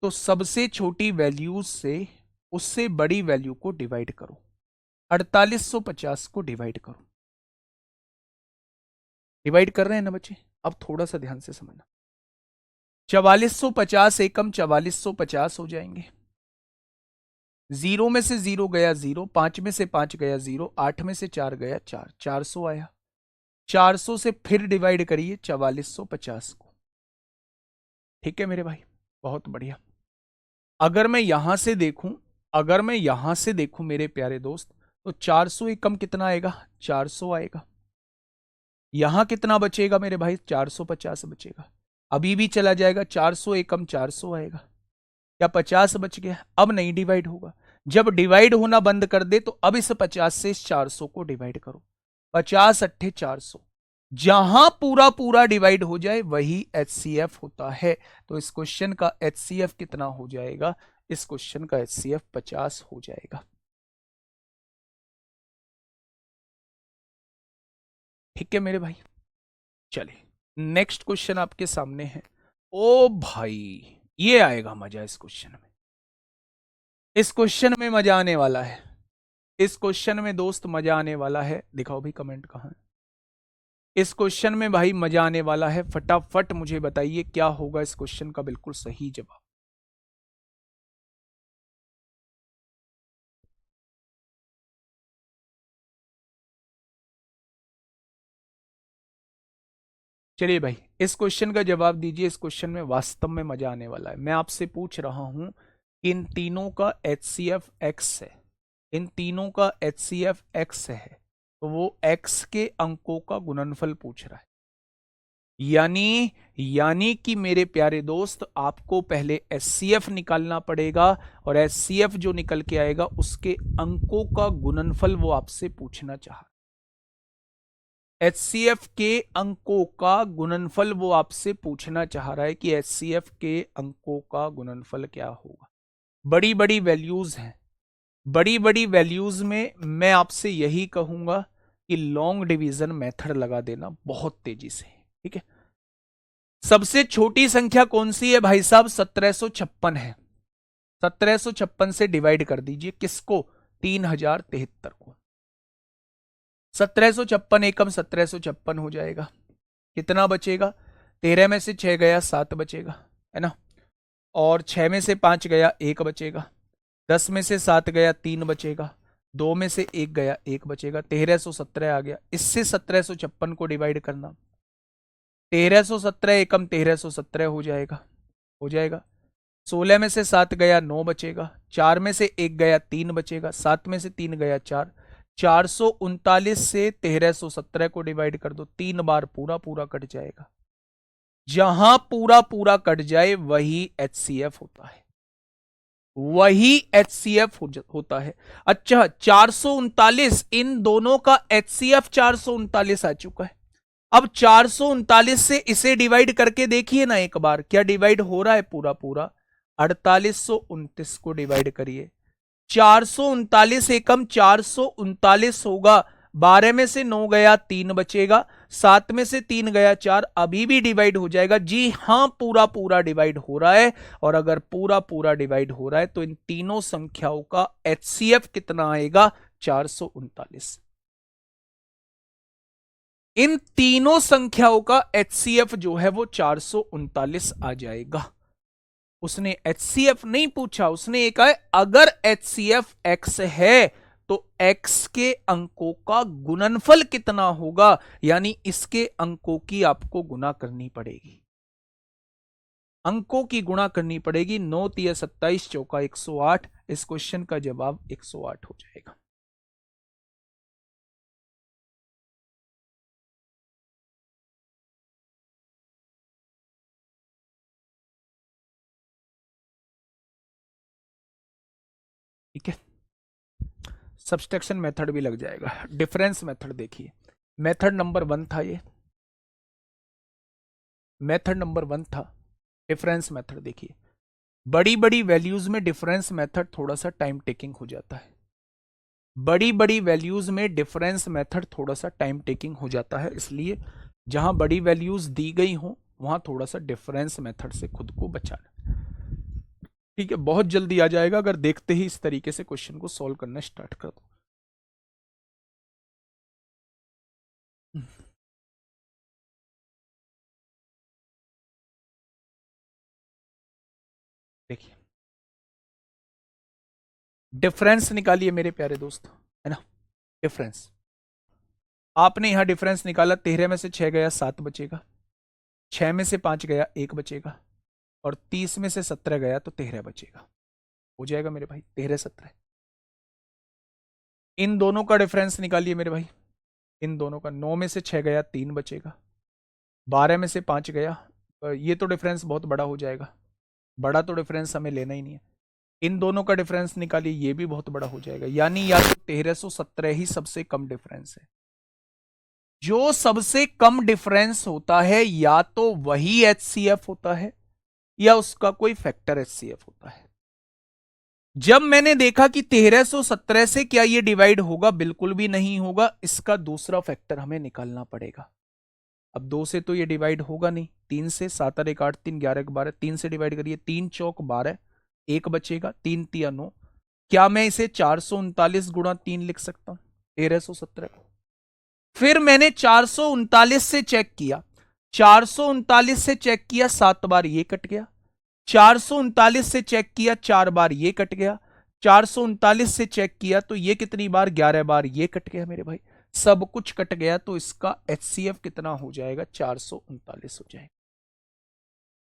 तो सबसे छोटी वैल्यूज से उससे बड़ी वैल्यू को डिवाइड करो, 4850 को डिवाइड करो। डिवाइड कर रहे हैं ना बच्चे, अब थोड़ा सा ध्यान से समझना। 4450 एकम 4450 हो जाएंगे, जीरो में से जीरो गया जीरो, 5 में से 5 गया जीरो, 8 में से 4 गया 4, 400 आया। 400 से फिर डिवाइड करिए 4450 को। ठीक है मेरे भाई, बहुत बढ़िया। अगर मैं यहां से देखूं, अगर मैं यहां से देखूं मेरे प्यारे दोस्त, तो 400 एकम कितना आएगा, 400 आएगा। यहां कितना बचेगा मेरे भाई, 450 बचेगा। अभी भी चला जाएगा, 400 एकम 400 आएगा। क्या 50 बच गया, अब नहीं डिवाइड होगा। जब डिवाइड होना बंद कर दे तो अब इस 50 से इस 400 को डिवाइड करो, 50 अट्ठे 400। जहां पूरा पूरा डिवाइड हो जाए वही एचसीएफ होता है। तो इस क्वेश्चन का एचसीएफ कितना हो जाएगा, इस क्वेश्चन का एचसीएफ 50 हो जाएगा। ठीक है मेरे भाई, चलिए नेक्स्ट क्वेश्चन आपके सामने है। ओ भाई, ये आएगा मजा इस क्वेश्चन में, इस क्वेश्चन में मजा आने वाला है, इस क्वेश्चन में दोस्त मजा आने वाला है। दिखाओ भी कमेंट कहां है। इस क्वेश्चन में भाई मजा आने वाला है, फटाफट मुझे बताइए क्या होगा इस क्वेश्चन का बिल्कुल सही जवाब। चलिए भाई, इस क्वेश्चन का जवाब दीजिए। इस क्वेश्चन में वास्तव में मजा आने वाला है। मैं आपसे पूछ रहा हूं इन तीनों का एचसीएफ एक्स है, इन तीनों का एचसीएफ एक्स है, तो वो एक्स के अंकों का गुणनफल पूछ रहा है। यानी कि मेरे प्यारे दोस्त, आपको पहले एचसीएफ निकालना पड़ेगा, और एचसीएफ जो निकल के आएगा उसके अंकों का गुणनफल वो आपसे पूछना चाह, एचसीएफ के अंकों का गुणनफल वो आपसे पूछना चाह रहा है कि एचसीएफ के अंकों का गुणनफल क्या होगा। बड़ी बड़ी वैल्यूज हैं, बड़ी बड़ी वैल्यूज में मैं आपसे यही कहूंगा कि लॉन्ग डिवीजन मेथड लगा देना बहुत तेजी से। ठीक है, सबसे छोटी संख्या कौन सी है भाई साहब, 1756 है। 1756 से डिवाइड कर दीजिए किसको, 3073 को। 1756 एकम 1756 हो जाएगा। कितना बचेगा, 13 में से 6 गया 7 बचेगा, है ना। और 6 में से 5 गया 1 बचेगा, 10 में से 7 गया 3 बचेगा, 2 में से 1 गया 1 बचेगा, 1317 आ गया। इससे 1756 को डिवाइड करना, 1317 एकम 1317 हो जाएगा, हो जाएगा। 16 में से 7 गया 9 बचेगा, 4 में से 1 गया 3 बचेगा, 7 में से 3 गया 4, 439 से 1317 को डिवाइड कर दो, 3 बार पूरा पूरा कट जाएगा। जहां पूरा पूरा कट जाए वही एचसीएफ होता है, वही एचसीएफ होता है। अच्छा, 439, इन दोनों का एचसीएफ 439 आ चुका है। अब 439 से इसे डिवाइड करके देखिए ना एक बार, क्या डिवाइड हो रहा है पूरा पूरा। 4829 को डिवाइड करिए, 439 एकम 439 होगा। 12 में से 9 गया 3 बचेगा, 7 में से 3 गया 4, अभी भी डिवाइड हो जाएगा। जी हां, पूरा पूरा डिवाइड हो रहा है। और अगर पूरा पूरा डिवाइड हो रहा है तो इन तीनों संख्याओं का एचसीएफ कितना आएगा, 439। इन तीनों संख्याओं का एचसीएफ जो है वो 439 आ जाएगा। उसने एचसीएफ नहीं पूछा, उसने एक है अगर एचसीएफ एक्स है तो एक्स के अंकों का गुणनफल कितना होगा, यानी इसके अंकों की आपको गुणा करनी पड़ेगी, अंकों की गुणा करनी पड़ेगी। 9 तिया 27 चौका 108, इस क्वेश्चन का जवाब 108 हो जाएगा। ठीक है, सब्सट्रैक्शन मेथड भी लग जाएगा। डिफरेंस मेथड देखिए, मेथड नंबर 1 था ये, मेथड नंबर 1 था डिफरेंस मेथड। देखिए बड़ी बड़ी वैल्यूज में डिफरेंस मेथड थोड़ा सा टाइम टेकिंग हो जाता है, बड़ी बड़ी वैल्यूज में डिफरेंस मेथड थोड़ा सा टाइम टेकिंग हो जाता है, इसलिए जहां बड़ी वैल्यूज दी गई हो वहां थोड़ा सा डिफरेंस मेथड से खुद को बचाना। ठीक है, बहुत जल्दी आ जाएगा अगर देखते ही इस तरीके से क्वेश्चन को सॉल्व करना स्टार्ट कर दो। देखिए डिफरेंस निकालिए मेरे प्यारे दोस्त, है ना, डिफरेंस। आपने यहां डिफरेंस निकाला, 13 में से 6 गया 7 बचेगा, 6 में से 5 गया 1 बचेगा, और 30 में से 17 गया तो 13 बचेगा। हो जाएगा मेरे भाई 13 17। इन दोनों का डिफरेंस निकालिए मेरे भाई, इन दोनों का, 9 में से 6 गया 3 बचेगा, 12 में से 5 गया, ये तो डिफरेंस बहुत बड़ा हो जाएगा, बड़ा तो डिफरेंस हमें लेना ही नहीं है। इन दोनों का डिफरेंस निकालिए, ये भी बहुत बड़ा हो जाएगा, यानी या तो 1317 ही सबसे कम डिफरेंस है। जो सबसे कम डिफरेंस होता है या तो वही एचसीएफ होता है या उसका कोई फैक्टर एचसीएफ होता है। जब मैंने देखा कि 1317 से क्या ये डिवाइड होगा, बिल्कुल भी नहीं होगा, इसका दूसरा फैक्टर हमें निकालना पड़ेगा। अब 2 से तो ये डिवाइड होगा नहीं, 3 से, 7 और 1 8 3 11 12, 3 से डिवाइड करिए, 3 चौक 12, 1 बचेगा, 3 तिया 9। क्या मैं इसे 439 गुणा 3 लिख सकता हूं 1317 को? फिर मैंने 439 से चेक किया, 439 से चेक किया 7 बार ये कट गया, 439 से चेक किया 4 बार ये कट गया, 439 से चेक किया तो ये कितनी बार, 11 बार ये कट गया मेरे भाई, सब कुछ कट गया, तो इसका एचसीएफ कितना हो जाएगा, 439 हो जाएगा।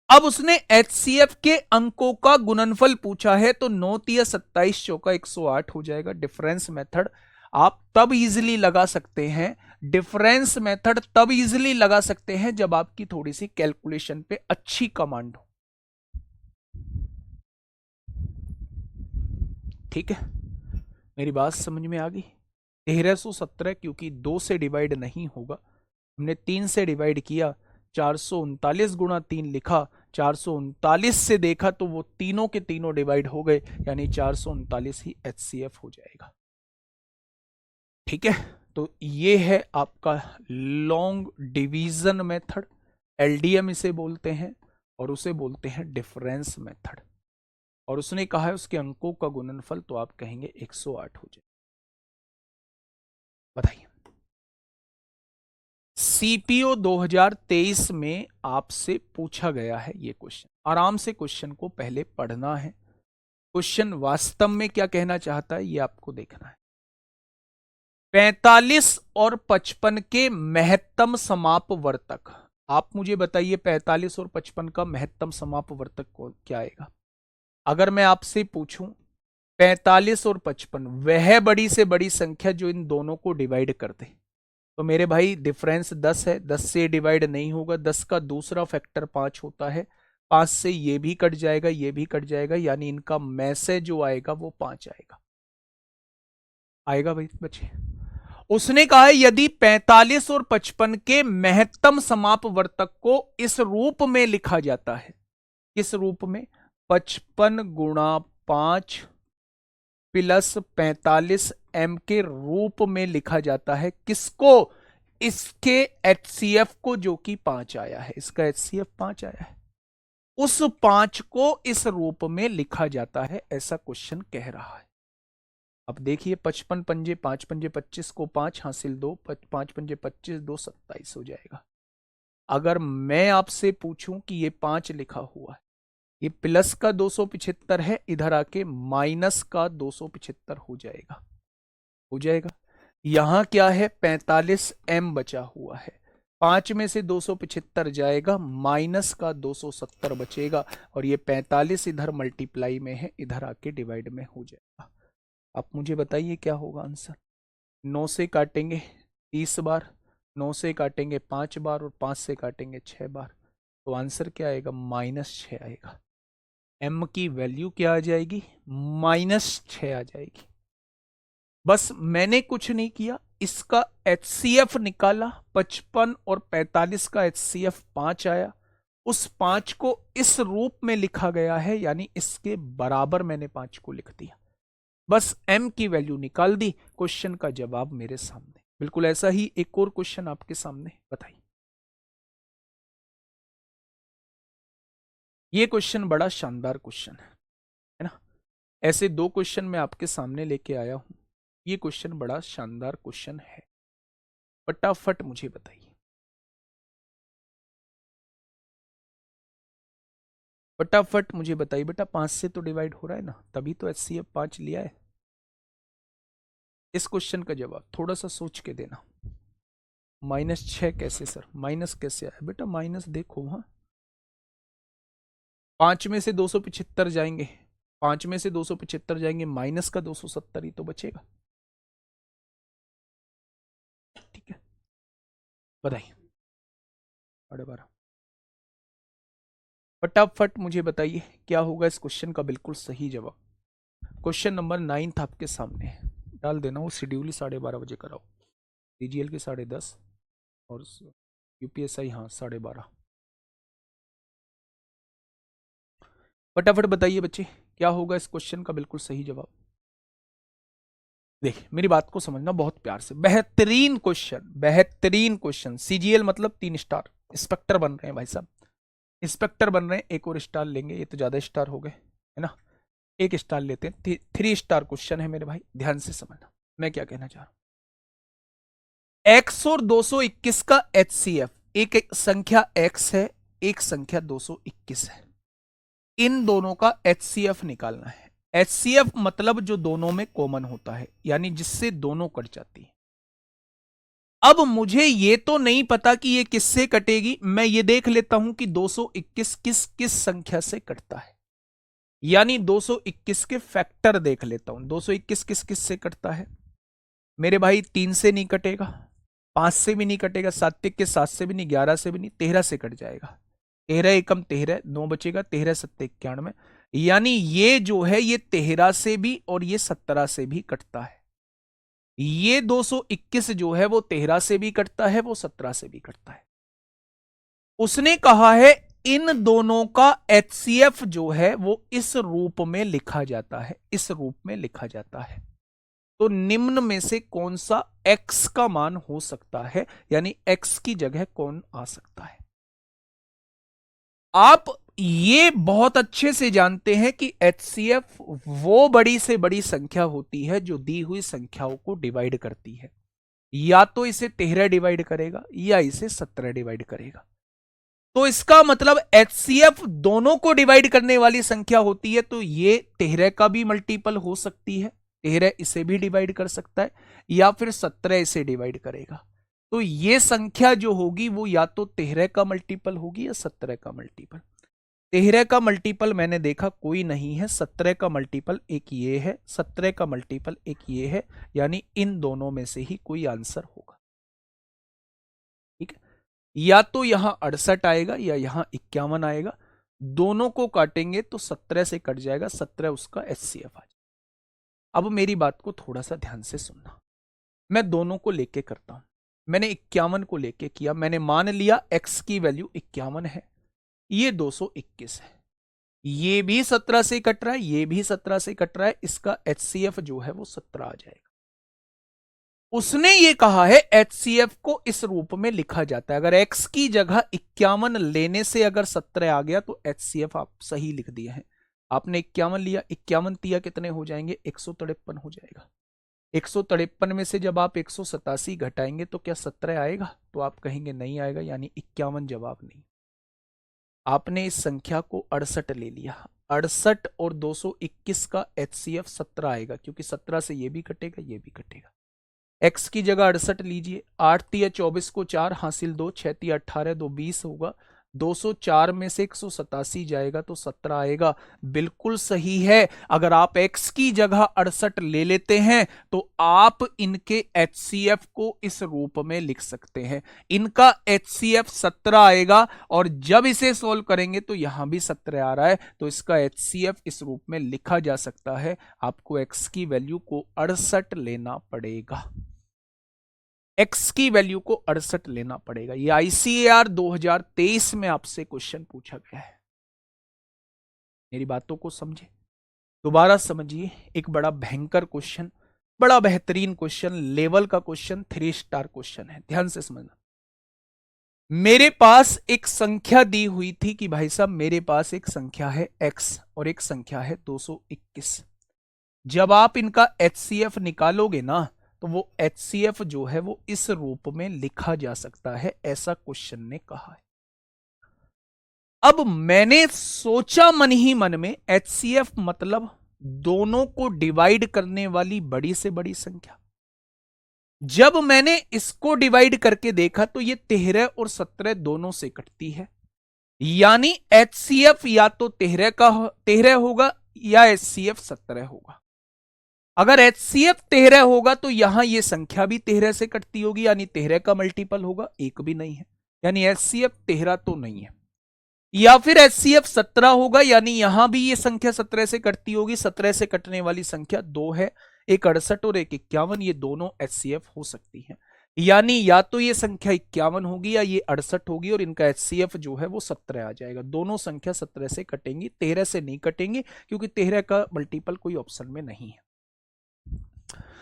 अब उसने एचसीएफ के अंकों का गुणनफल पूछा है, तो 9 तिया 27 चौका 108 हो जाएगा। डिफरेंस मेथड आप तब इजीली लगा सकते हैं, डिफरेंस मेथड तब इजीली लगा सकते हैं जब आपकी थोड़ी सी कैलकुलेशन पे अच्छी कमांड हो। ठीक है, मेरी बात समझ में आ गई। 1317 क्योंकि 2 से डिवाइड नहीं होगा, हमने 3 से डिवाइड किया, 439 गुणा 3 लिखा, 439 से देखा तो वो तीनों के तीनों डिवाइड हो गए, यानी 439 ही एचसीएफ हो जाएगा। ठीक है, तो ये है आपका लॉन्ग डिवीजन मेथड, एलडीएम इसे बोलते हैं, और उसे बोलते हैं डिफरेंस मेथड। और उसने कहा है उसके अंकों का गुणनफल, तो आप कहेंगे 108 हो जाए। बताइए, सीपीओ 2023 में आपसे पूछा गया है ये क्वेश्चन, आराम से क्वेश्चन को पहले पढ़ना है, क्वेश्चन वास्तव में क्या कहना चाहता है ये आपको देखना है। 45 और 55 के महत्तम समापवर्तक, आप मुझे बताइए 45 और 55 का महत्तम समापवर्तक क्या आएगा? अगर मैं आपसे पूछूं 45 और 55 वह बड़ी से बड़ी संख्या जो इन दोनों को डिवाइड कर दे, तो मेरे भाई डिफरेंस 10 है, 10 से डिवाइड नहीं होगा, 10 का दूसरा फैक्टर 5 होता है, 5 से ये भी कट जाएगा, ये भी कट जाएगा, यानी इनका मैसे जो आएगा वो 5 आएगा। आएगा भाई बच्चे? उसने कहा है यदि 45 और 55 के महत्तम समापवर्तक को इस रूप में लिखा जाता है, इस रूप में 55 गुणा 5 प्लस 45 एम के रूप में लिखा जाता है, किसको? इसके एचसीएफ को, जो कि 5 आया है, इसका एचसीएफ 5 आया है, उस 5 को इस रूप में लिखा जाता है, ऐसा क्वेश्चन कह रहा है। अब देखिए 55 पंजे 5 पंजे 25 को 5 हासिल 2, 5 पंजे 25, 2 27 हो जाएगा। अगर मैं आपसे पूछूं कि ये 5 लिखा हुआ है, ये प्लस का 275 है, इधर आके माइनस का 275 हो जाएगा, हो जाएगा। यहां क्या है, 45 एम बचा हुआ है, 5 में से 275 जाएगा, माइनस का 270 बचेगा, और ये 45 इधर मल्टीप्लाई में है, इधर आके डिवाइड में हो जाएगा। आप मुझे बताइए क्या होगा आंसर? 9 से काटेंगे 30 बार, 9 से काटेंगे 5 बार, और 5 से काटेंगे 6 बार, तो आंसर क्या आएगा, -6 आएगा। m की वैल्यू क्या आ जाएगी, -6 आ जाएगी। बस मैंने कुछ नहीं किया, इसका HCF निकाला, 55 और 45 का HCF 5 आया, उस 5 को इस रूप में लिखा गया है, यानी इसके बराबर मैंने 5 को लिख दिया। बस m की वैल्यू निकाल दी, क्वेश्चन का जवाब मेरे सामने। बिल्कुल ऐसा ही एक और क्वेश्चन आपके सामने, बताइए। ये क्वेश्चन बड़ा शानदार क्वेश्चन है ना। ऐसे दो क्वेश्चन मैं आपके सामने लेके आया हूं। ये क्वेश्चन बड़ा शानदार क्वेश्चन है, फटाफट मुझे बताइए। फटाफट मुझे बताइए बेटा, 5 से तो डिवाइड हो रहा है ना, तभी तो HCF 5 लिया है। इस क्वेश्चन का जवाब थोड़ा सा सोच के देना। -6 कैसे सर, माइनस कैसे आया बेटा, माइनस देखो, हाँ 5 में से 275 जाएंगे, 5 में से 275 जाएंगे, माइनस का 270 ही तो बचेगा। ठीक है, बताइए। 12.5। फटाफट मुझे बताइए क्या होगा इस क्वेश्चन का बिल्कुल सही जवाब। क्वेश्चन नंबर 9 आपके सामने है, डाल देना। वो शेड्यूल ही 12:30 कराओ, CGL के 10:30 और UPSI हाँ 12:30। फटाफट बताइए बच्चे, क्या होगा इस क्वेश्चन का बिल्कुल सही जवाब। देखिए मेरी बात को समझना बहुत प्यार से, बेहतरीन क्वेश्चन, बेहतरीन क्वेश्चन। CGL मतलब 3 स्टार, इंस्पेक्टर बन रहे हैं भाई साहब, इंस्पेक्टर बन रहे हैं। एक और स्टार लेंगे, ये तो ज्यादा स्टार हो गए है ना, एक स्टार लेते हैं। 3 स्टार क्वेश्चन है मेरे भाई, ध्यान से समझना मैं क्या कहना चाह रहा हूं। x और 221 का HCF, एक संख्या x है, एक संख्या 221 है, इन दोनों का HCF निकालना है। HCF मतलब जो दोनों में कॉमन होता है, यानी जिससे दोनों कट जाती है। अब मुझे ये तो नहीं पता कि ये किससे कटेगी, मैं ये देख लेता हूं कि 221 किस किस संख्या से कटता है, यानी 221 के फैक्टर देख लेता हूं। 221 किस किस से कटता है मेरे भाई, 3 से नहीं कटेगा, 5 से भी नहीं कटेगा, सात्विक के 7 से भी नहीं, 11 से भी नहीं, 13 से कट जाएगा। 13 एकम 13, 9 बचेगा, 13 7 91, यानी ये जो है ये 13 से भी और ये 17 से भी कटता है। ये 221 जो है वो 13 से भी कटता है, वो 17 से भी कटता है। उसने कहा है इन दोनों का HCF जो है वो इस रूप में लिखा जाता है, इस रूप में लिखा जाता है। तो निम्न में से कौन सा x का मान हो सकता है, यानी x की जगह कौन आ सकता है। आप ये बहुत अच्छे से जानते हैं कि HCF वो बड़ी से बड़ी संख्या होती है जो दी हुई संख्याओं को डिवाइड करती है, या तो इसे 13 डिवाइड करेगा या इसे 17 डिवाइड करेगा। तो इसका मतलब HCF दोनों को डिवाइड करने वाली संख्या होती है, तो ये 13 का भी मल्टीपल हो सकती है, 13 इसे भी डिवाइड कर सकता है, या फिर 17 इसे डिवाइड करेगा। तो ये संख्या जो होगी वो या तो 13 का मल्टीपल होगी या 17 का मल्टीपल। 13 का मल्टीपल मैंने देखा कोई नहीं है, 17 का मल्टीपल एक ये है, 17 का मल्टीपल एक ये है, यानी इन दोनों में से ही कोई आंसर होगा। ठीक है, या तो यहां 68 आएगा या यहां 51 आएगा, दोनों को काटेंगे तो 17 से कट जाएगा, 17 उसका HCF आ जाएगा। अब मेरी बात को थोड़ा सा ध्यान से सुनना, मैं दोनों को लेके करता हूं। मैंने 51 को लेके किया, मैंने मान लिया x की वैल्यू 51 है, ये 221 है, ये भी 17 से कट रहा है, ये भी 17 से कट रहा है, इसका HCF जो है वो 17 आ जाएगा। उसने ये कहा है HCF को इस रूप में लिखा जाता है, अगर x की जगह 51 लेने से अगर 17 आ गया तो HCF आप सही लिख दिए हैं। आपने 51 लिया, 51 तिया कितने हो जाएंगे, 153 हो जाएगा। 153 में से जब आप 187 घटाएंगे तो क्या 17 आएगा, तो आप कहेंगे नहीं आएगा, यानी 51 जवाब नहीं। आपने इस संख्या को 68 ले लिया, 68 और 221 का HCF 17 आएगा, क्योंकि 17 से ये भी कटेगा ये भी कटेगा। x की जगह 68 लीजिए, 8 तिया 24 को 4 हासिल 2, 6 तिया 18, 2 20 होगा, 204 में से 187 जाएगा तो 17 आएगा। बिल्कुल सही है। अगर आप x की जगह 68 ले लेते हैं तो आप इनके HCF को इस रूप में लिख सकते हैं। इनका HCF 17 आएगा और जब इसे सोल्व करेंगे तो यहां भी 17 आ रहा है, तो इसका HCF इस रूप में लिखा जा सकता है। आपको x की वैल्यू को 68 लेना पड़ेगा। x की वैल्यू को 68 लेना पड़ेगा। ये ICAR 2023 में आपसे क्वेश्चन पूछा गया है। मेरी बातों को समझे, दोबारा समझिए। एक बड़ा भयंकर क्वेश्चन, बड़ा बेहतरीन क्वेश्चन, लेवल का क्वेश्चन, 3 स्टार क्वेश्चन है। ध्यान से समझना। मेरे पास एक संख्या दी हुई थी कि भाई साहब मेरे पास एक संख्या है x और एक संख्या है 221। जब आप इनका HCF निकालोगे ना तो वो HCF जो है वो इस रूप में लिखा जा सकता है, ऐसा क्वेश्चन ने कहा है। अब मैंने सोचा मन ही मन में HCF मतलब दोनों को डिवाइड करने वाली बड़ी से बड़ी संख्या। जब मैंने इसको डिवाइड करके देखा तो ये 13 और 17 दोनों से कटती है, यानी HCF या तो 13 होगा या HCF 17 होगा। अगर HCF 13 होगा तो यहां यह संख्या भी 13 से कटती होगी, यानी 13 का मल्टीपल होगा, एक भी नहीं है, यानी HCF 13 तो नहीं है। या फिर HCF 17 होगा, यानी यहां भी ये संख्या 17 से कटती होगी। 17 से कटने वाली संख्या दो है, एक 68 और एक 51, ये दोनों HCF हो सकती है। यानी या तो ये संख्या 51 होगी या ये 68 होगी और इनका HCF जो है वो 17 आ जाएगा। दोनों संख्या 17 से कटेंगी, 13 से नहीं कटेंगे, क्योंकि 13 का मल्टीपल कोई ऑप्शन में नहीं है।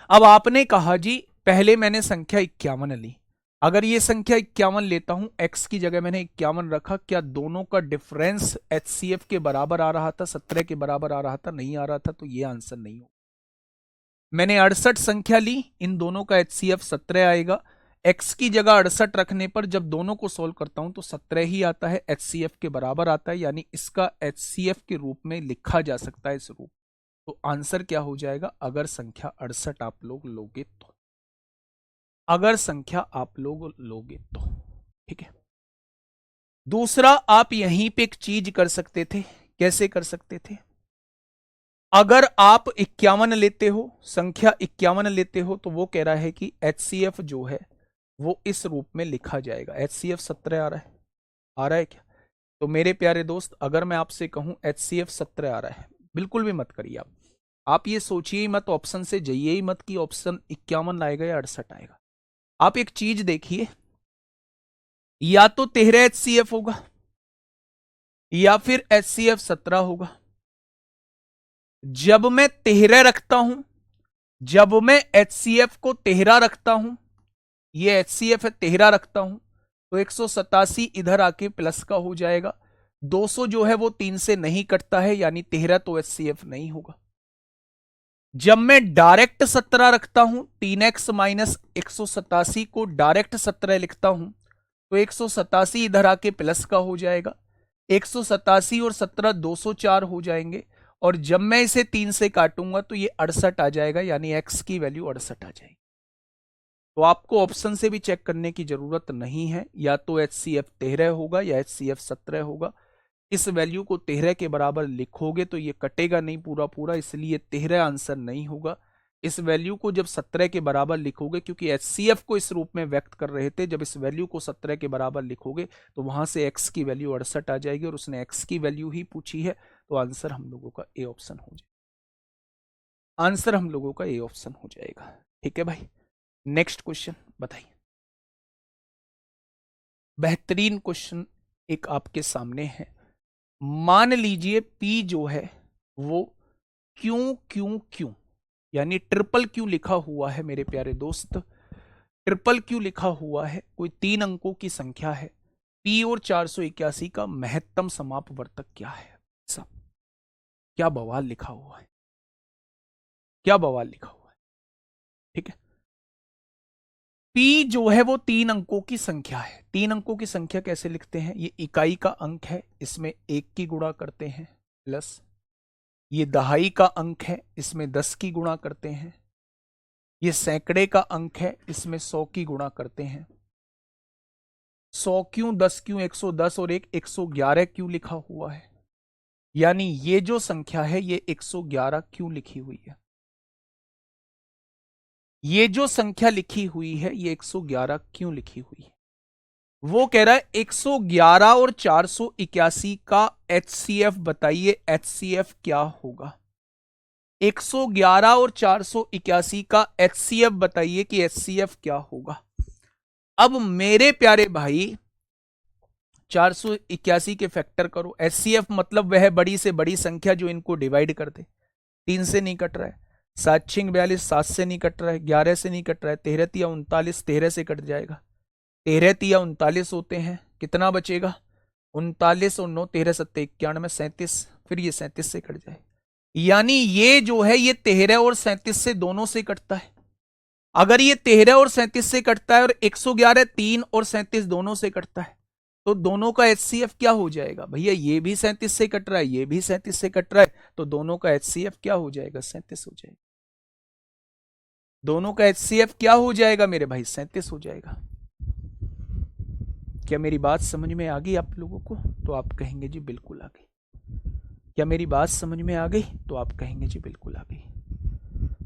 अब आपने कहा जी पहले मैंने संख्या 51 ली, अगर ये संख्या 51 लेता हूं, x की जगह मैंने 51 रखा, क्या दोनों का डिफरेंस HCF के बराबर आ रहा था, 17 के बराबर आ रहा था? नहीं आ रहा था, तो ये आंसर नहीं हो। मैंने 68 संख्या ली, इन दोनों का HCF 17 आएगा। x की जगह 68 रखने पर जब दोनों को सोल्व करता हूं तो 17 ही आता है, HCF के बराबर आता है, यानी इसका HCF के रूप में लिखा जा सकता है इस रूप। तो आंसर क्या हो जाएगा अगर संख्या 68 आप लोग लोगे तो? अगर संख्या आप लोग लोगे तो, ठीक है। दूसरा, आप यहीं पे एक चीज कर सकते थे। कैसे कर सकते थे? अगर आप 51 लेते हो, संख्या 51 लेते हो, तो वो कह रहा है कि HCF जो है वो इस रूप में लिखा जाएगा। HCF 17 आ रहा है, आ रहा है क्या? तो मेरे प्यारे दोस्त, अगर मैं आपसे कहूं HCF 17 आ रहा है, बिल्कुल भी मत करिए आप ये सोचिए ही मत, ऑप्शन से जाइए ही मत कि ऑप्शन 51 आएगा या 68 आएगा। आप एक चीज देखिए, या तो 13 HCF होगा या फिर HCF 17 होगा। जब मैं 13 रखता हूं, जब मैं HCF को 13 रखता हूं, ये HCF है 13 रखता हूं, तो 187 इधर आके प्लस का हो जाएगा। 200 जो है वो 3 से नहीं कटता है, यानी 13 तो HCF नहीं होगा। जब मैं डायरेक्ट 17 रखता हूं, 3x माइनस 187 को डायरेक्ट 17 लिखता हूं, तो 187 इधर आके प्लस का हो जाएगा। 187 और 17 204 हो जाएंगे, और जब मैं इसे 3 से काटूंगा तो ये 68 आ जाएगा, यानी x की वैल्यू 68 आ जाएगी। तो आपको ऑप्शन से भी चेक करने की जरूरत नहीं है, या तो HCF 13 होगा या HCF 17 होगा। इस वैल्यू को 13 के बराबर लिखोगे तो ये कटेगा नहीं पूरा पूरा, इसलिए 13 आंसर नहीं होगा। इस वैल्यू को जब 17 के बराबर लिखोगे, क्योंकि HCF को इस रूप में व्यक्त कर रहे थे, जब इस वैल्यू को 17 के बराबर लिखोगे तो वहां से x की वैल्यू 68 आ जाएगी, और उसने x की वैल्यू ही पूछी है, तो आंसर हम लोगों का ए ऑप्शन हो जाएगा। आंसर हम लोगों का ए ऑप्शन हो जाएगा। ठीक है भाई, नेक्स्ट क्वेश्चन बताइए। बेहतरीन क्वेश्चन एक आपके सामने है। मान लीजिए P जो है वो क्यों क्यों क्यों, यानी ट्रिपल क्यों लिखा हुआ है मेरे प्यारे दोस्त। ट्रिपल क्यों लिखा हुआ है, कोई 3 अंकों की संख्या है। P और 481 का महत्तम समापवर्तक क्या है? सब क्या बवाल लिखा हुआ है, क्या बवाल लिखा हुआ है। ठीक है, P जो है वो 3 अंकों की संख्या है। 3 अंकों की संख्या कैसे लिखते हैं? ये इकाई का अंक है, इसमें 1 की गुणा करते हैं, प्लस ये दहाई का अंक है, इसमें 10 की गुणा करते हैं। ये सैकड़े का अंक है, इसमें 100 की गुणा करते हैं। 100 क्यों, 10 क्यों, 110 और एक 111 क्यों लिखा हुआ है? यानी ये जो संख्या है ये 111 क्यों लिखी हुई है? ये जो संख्या लिखी हुई है ये 111 क्यों लिखी हुई है? वो कह रहा है 111 और 481 का एचसीएफ बताइए, एचसीएफ क्या होगा? 111 और 481 का एचसीएफ बताइए कि एचसीएफ क्या होगा? अब मेरे प्यारे भाई 481 के फैक्टर करो। एचसीएफ मतलब वह बड़ी से बड़ी संख्या जो इनको डिवाइड कर दे। 3 से नहीं कट रहा है, 7 6 42, 7 से नहीं कट रहा है, 11 से नहीं कट रहा है, 13 तिया 39, 13 से कट जाएगा, 13 तिया 39 होते हैं, कितना बचेगा? 39 और 9, 13 सत्ते 91, 37, फिर ये 37 से कट जाए। यानी ये जो है ये 13 और 37 से दोनों से कटता है। अगर ये 13 और 37 से कटता है और 111 3 और 37 दोनों से कटता है, तो दोनों का एचसीएफ क्या हो जाएगा? भैया ये भी 37 से कट रहा है, ये भी 37 से कट रहा है, तो दोनों का एचसीएफ क्या हो जाएगा? 37 हो जाएगा। दोनों का एचसीएफ क्या हो जाएगा मेरे भाई? 37 हो जाएगा। क्या मेरी बात समझ में आ गई आप लोगों को? तो आप कहेंगे जी बिल्कुल आ गई। क्या मेरी बात समझ में आ गई? तो आप कहेंगे जी बिल्कुल आ गई।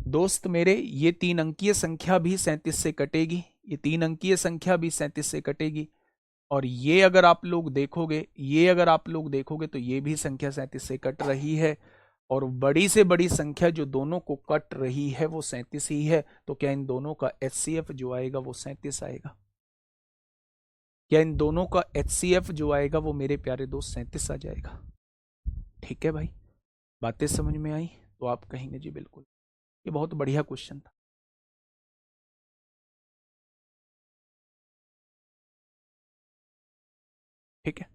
दोस्त मेरे, ये 3 अंकीय संख्या भी 37 से कटेगी, ये 3 अंकीय संख्या भी 37 से कटेगी, और ये अगर आप लोग देखोगे, ये अगर आप लोग देखोगे तो ये भी संख्या 37 से कट रही है, और बड़ी से बड़ी संख्या जो दोनों को कट रही है वो 37 ही है। तो क्या इन दोनों का एचसीएफ जो आएगा वो 37 आएगा? क्या इन दोनों का एचसीएफ जो आएगा वो मेरे प्यारे दोस्त 37 आ जाएगा? ठीक है भाई, बातें समझ में आई? तो आप कहेंगे जी बिल्कुल। ये बहुत बढ़िया क्वेश्चन था। ठीक है,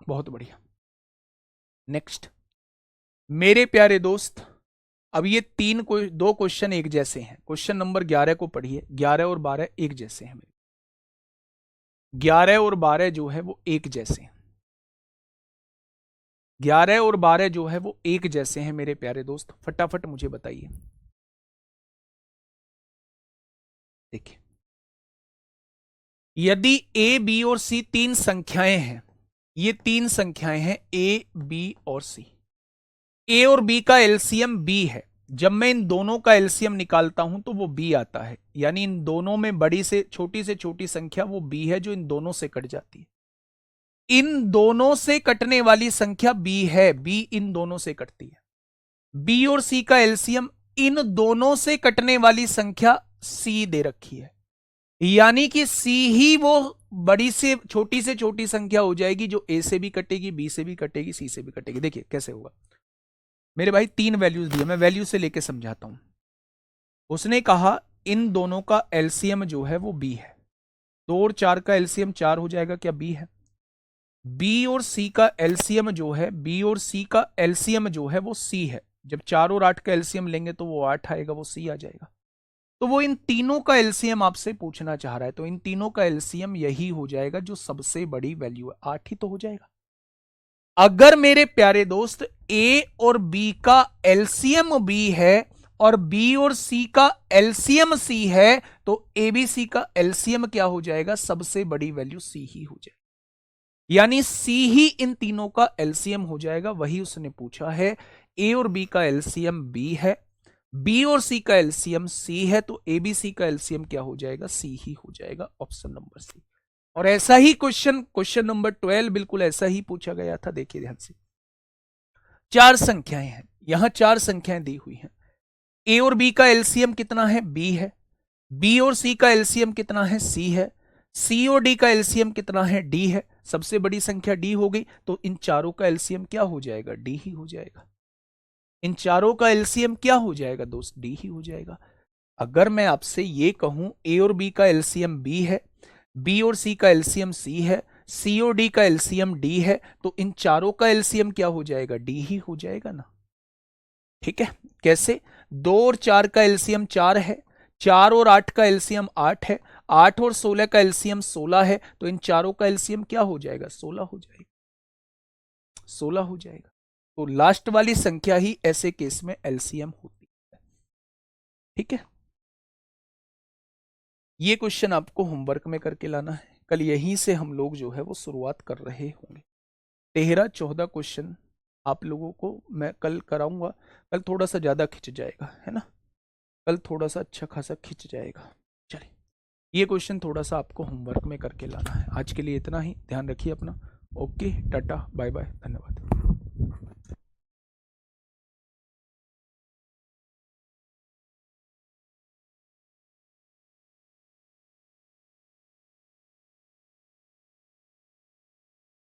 बहुत बढ़िया। नेक्स्ट मेरे प्यारे दोस्त, अब ये दो क्वेश्चन एक जैसे हैं। क्वेश्चन नंबर 11 को पढ़िए। 11 और 12 एक जैसे हैं। 11 और 12 जो है वो एक जैसे हैं। 11 और 12 जो है वो एक जैसे हैं मेरे प्यारे दोस्त, फटाफट मुझे बताइए। देखिए, यदि ए बी और सी 3 संख्याएं हैं, ये 3 संख्याएं हैं ए बी और सी, ए और बी का एलसीएम बी है। जब मैं इन दोनों का एलसीएम निकालता हूं तो वो बी आता है, यानी इन दोनों में बड़ी से छोटी संख्या वो बी है जो इन दोनों से कट जाती है। इन दोनों से कटने वाली संख्या बी है, बी इन दोनों से कटती है। बी और सी का एलसीएम इन दोनों से कटने वाली संख्या सी दे रखी है, यानी कि सी ही वो बड़ी से छोटी संख्या हो जाएगी जो ए से भी कटेगी, बी से भी कटेगी, सी से भी कटेगी। देखिए कैसे होगा मेरे भाई, 3 वैल्यूज दिए, मैं वैल्यू से लेके समझाता हूं। उसने कहा इन दोनों का एलसीएम जो है वो बी है। 2 और 4 का एलसीएम 4 हो जाएगा, क्या बी है? बी और सी का एलसीएम जो है, बी और सी का एलसीएम जो है वो सी है। जब 4 और 8 का एलसीएम लेंगे तो वो 8 आएगा, वो सी आ जाएगा। तो वो इन तीनों का एलसीएम आपसे पूछना चाह रहा है, तो इन तीनों का एलसीएम यही हो जाएगा जो सबसे बड़ी वैल्यू है, 8 ही तो हो जाएगा। अगर मेरे प्यारे दोस्त ए और बी का एलसीएम बी है और बी और सी का एलसीएम सी है, तो ए बी सी का एलसीएम क्या हो जाएगा? सबसे बड़ी वैल्यू सी ही हो जाएगी, यानी सी ही इन तीनों का एलसीएम हो जाएगा। वही उसने पूछा है। ए और बी का एलसीएम बी है, बी और सी का एलसीएम सी है, तो ए बी सी का एलसीएम क्या हो जाएगा? सी ही हो जाएगा, ऑप्शन नंबर सी। और ऐसा ही क्वेश्चन नंबर 12 बिल्कुल ऐसा ही पूछा गया था। देखिए ध्यान से, 4 संख्याएं हैं, यहां 4 संख्याएं दी हुई हैं। ए और बी का एलसीएम कितना है? बी है। बी और सी का एलसीएम कितना है? सी है। सी और डी का एलसीएम कितना है? डी है। सबसे बड़ी संख्या डी हो गई, तो इन चारों का एलसीएम क्या हो जाएगा? डी ही हो जाएगा। इन चारों का एलसीएम क्या हो जाएगा दोस्त? डी ही हो जाएगा। अगर मैं आपसे ये कहूं ए और बी का एलसीएम बी है, बी और सी का एलसीएम सी है, सी और डी का एलसीएम डी है, तो इन चारों का एलसीएम क्या हो जाएगा? डी ही हो जाएगा ना। ठीक है, कैसे? 2 और 4 का एलसीएम 4 है, 4 और 8 का एलसीएम 8 है, 8 और 16 का एलसीएम 16 है, तो इन चारों का एलसीएम क्या हो जाएगा? 16 हो जाएगा, 16 हो जाएगा। तो लास्ट वाली संख्या ही ऐसे केस में एलसीएम होती है। ठीक है, ये क्वेश्चन आपको होमवर्क में करके लाना है, कल यहीं से हम लोग जो है वो शुरुआत कर रहे होंगे। 13-14 क्वेश्चन आप लोगों को मैं कल कराऊंगा। कल थोड़ा सा ज़्यादा खिंच जाएगा, है ना, कल थोड़ा सा अच्छा खासा खिंच जाएगा। चलिए, ये क्वेश्चन थोड़ा सा आपको होमवर्क में करके लाना है। आज के लिए इतना ही, ध्यान रखिए अपना। ओके, टाटा, बाय बाय, धन्यवाद।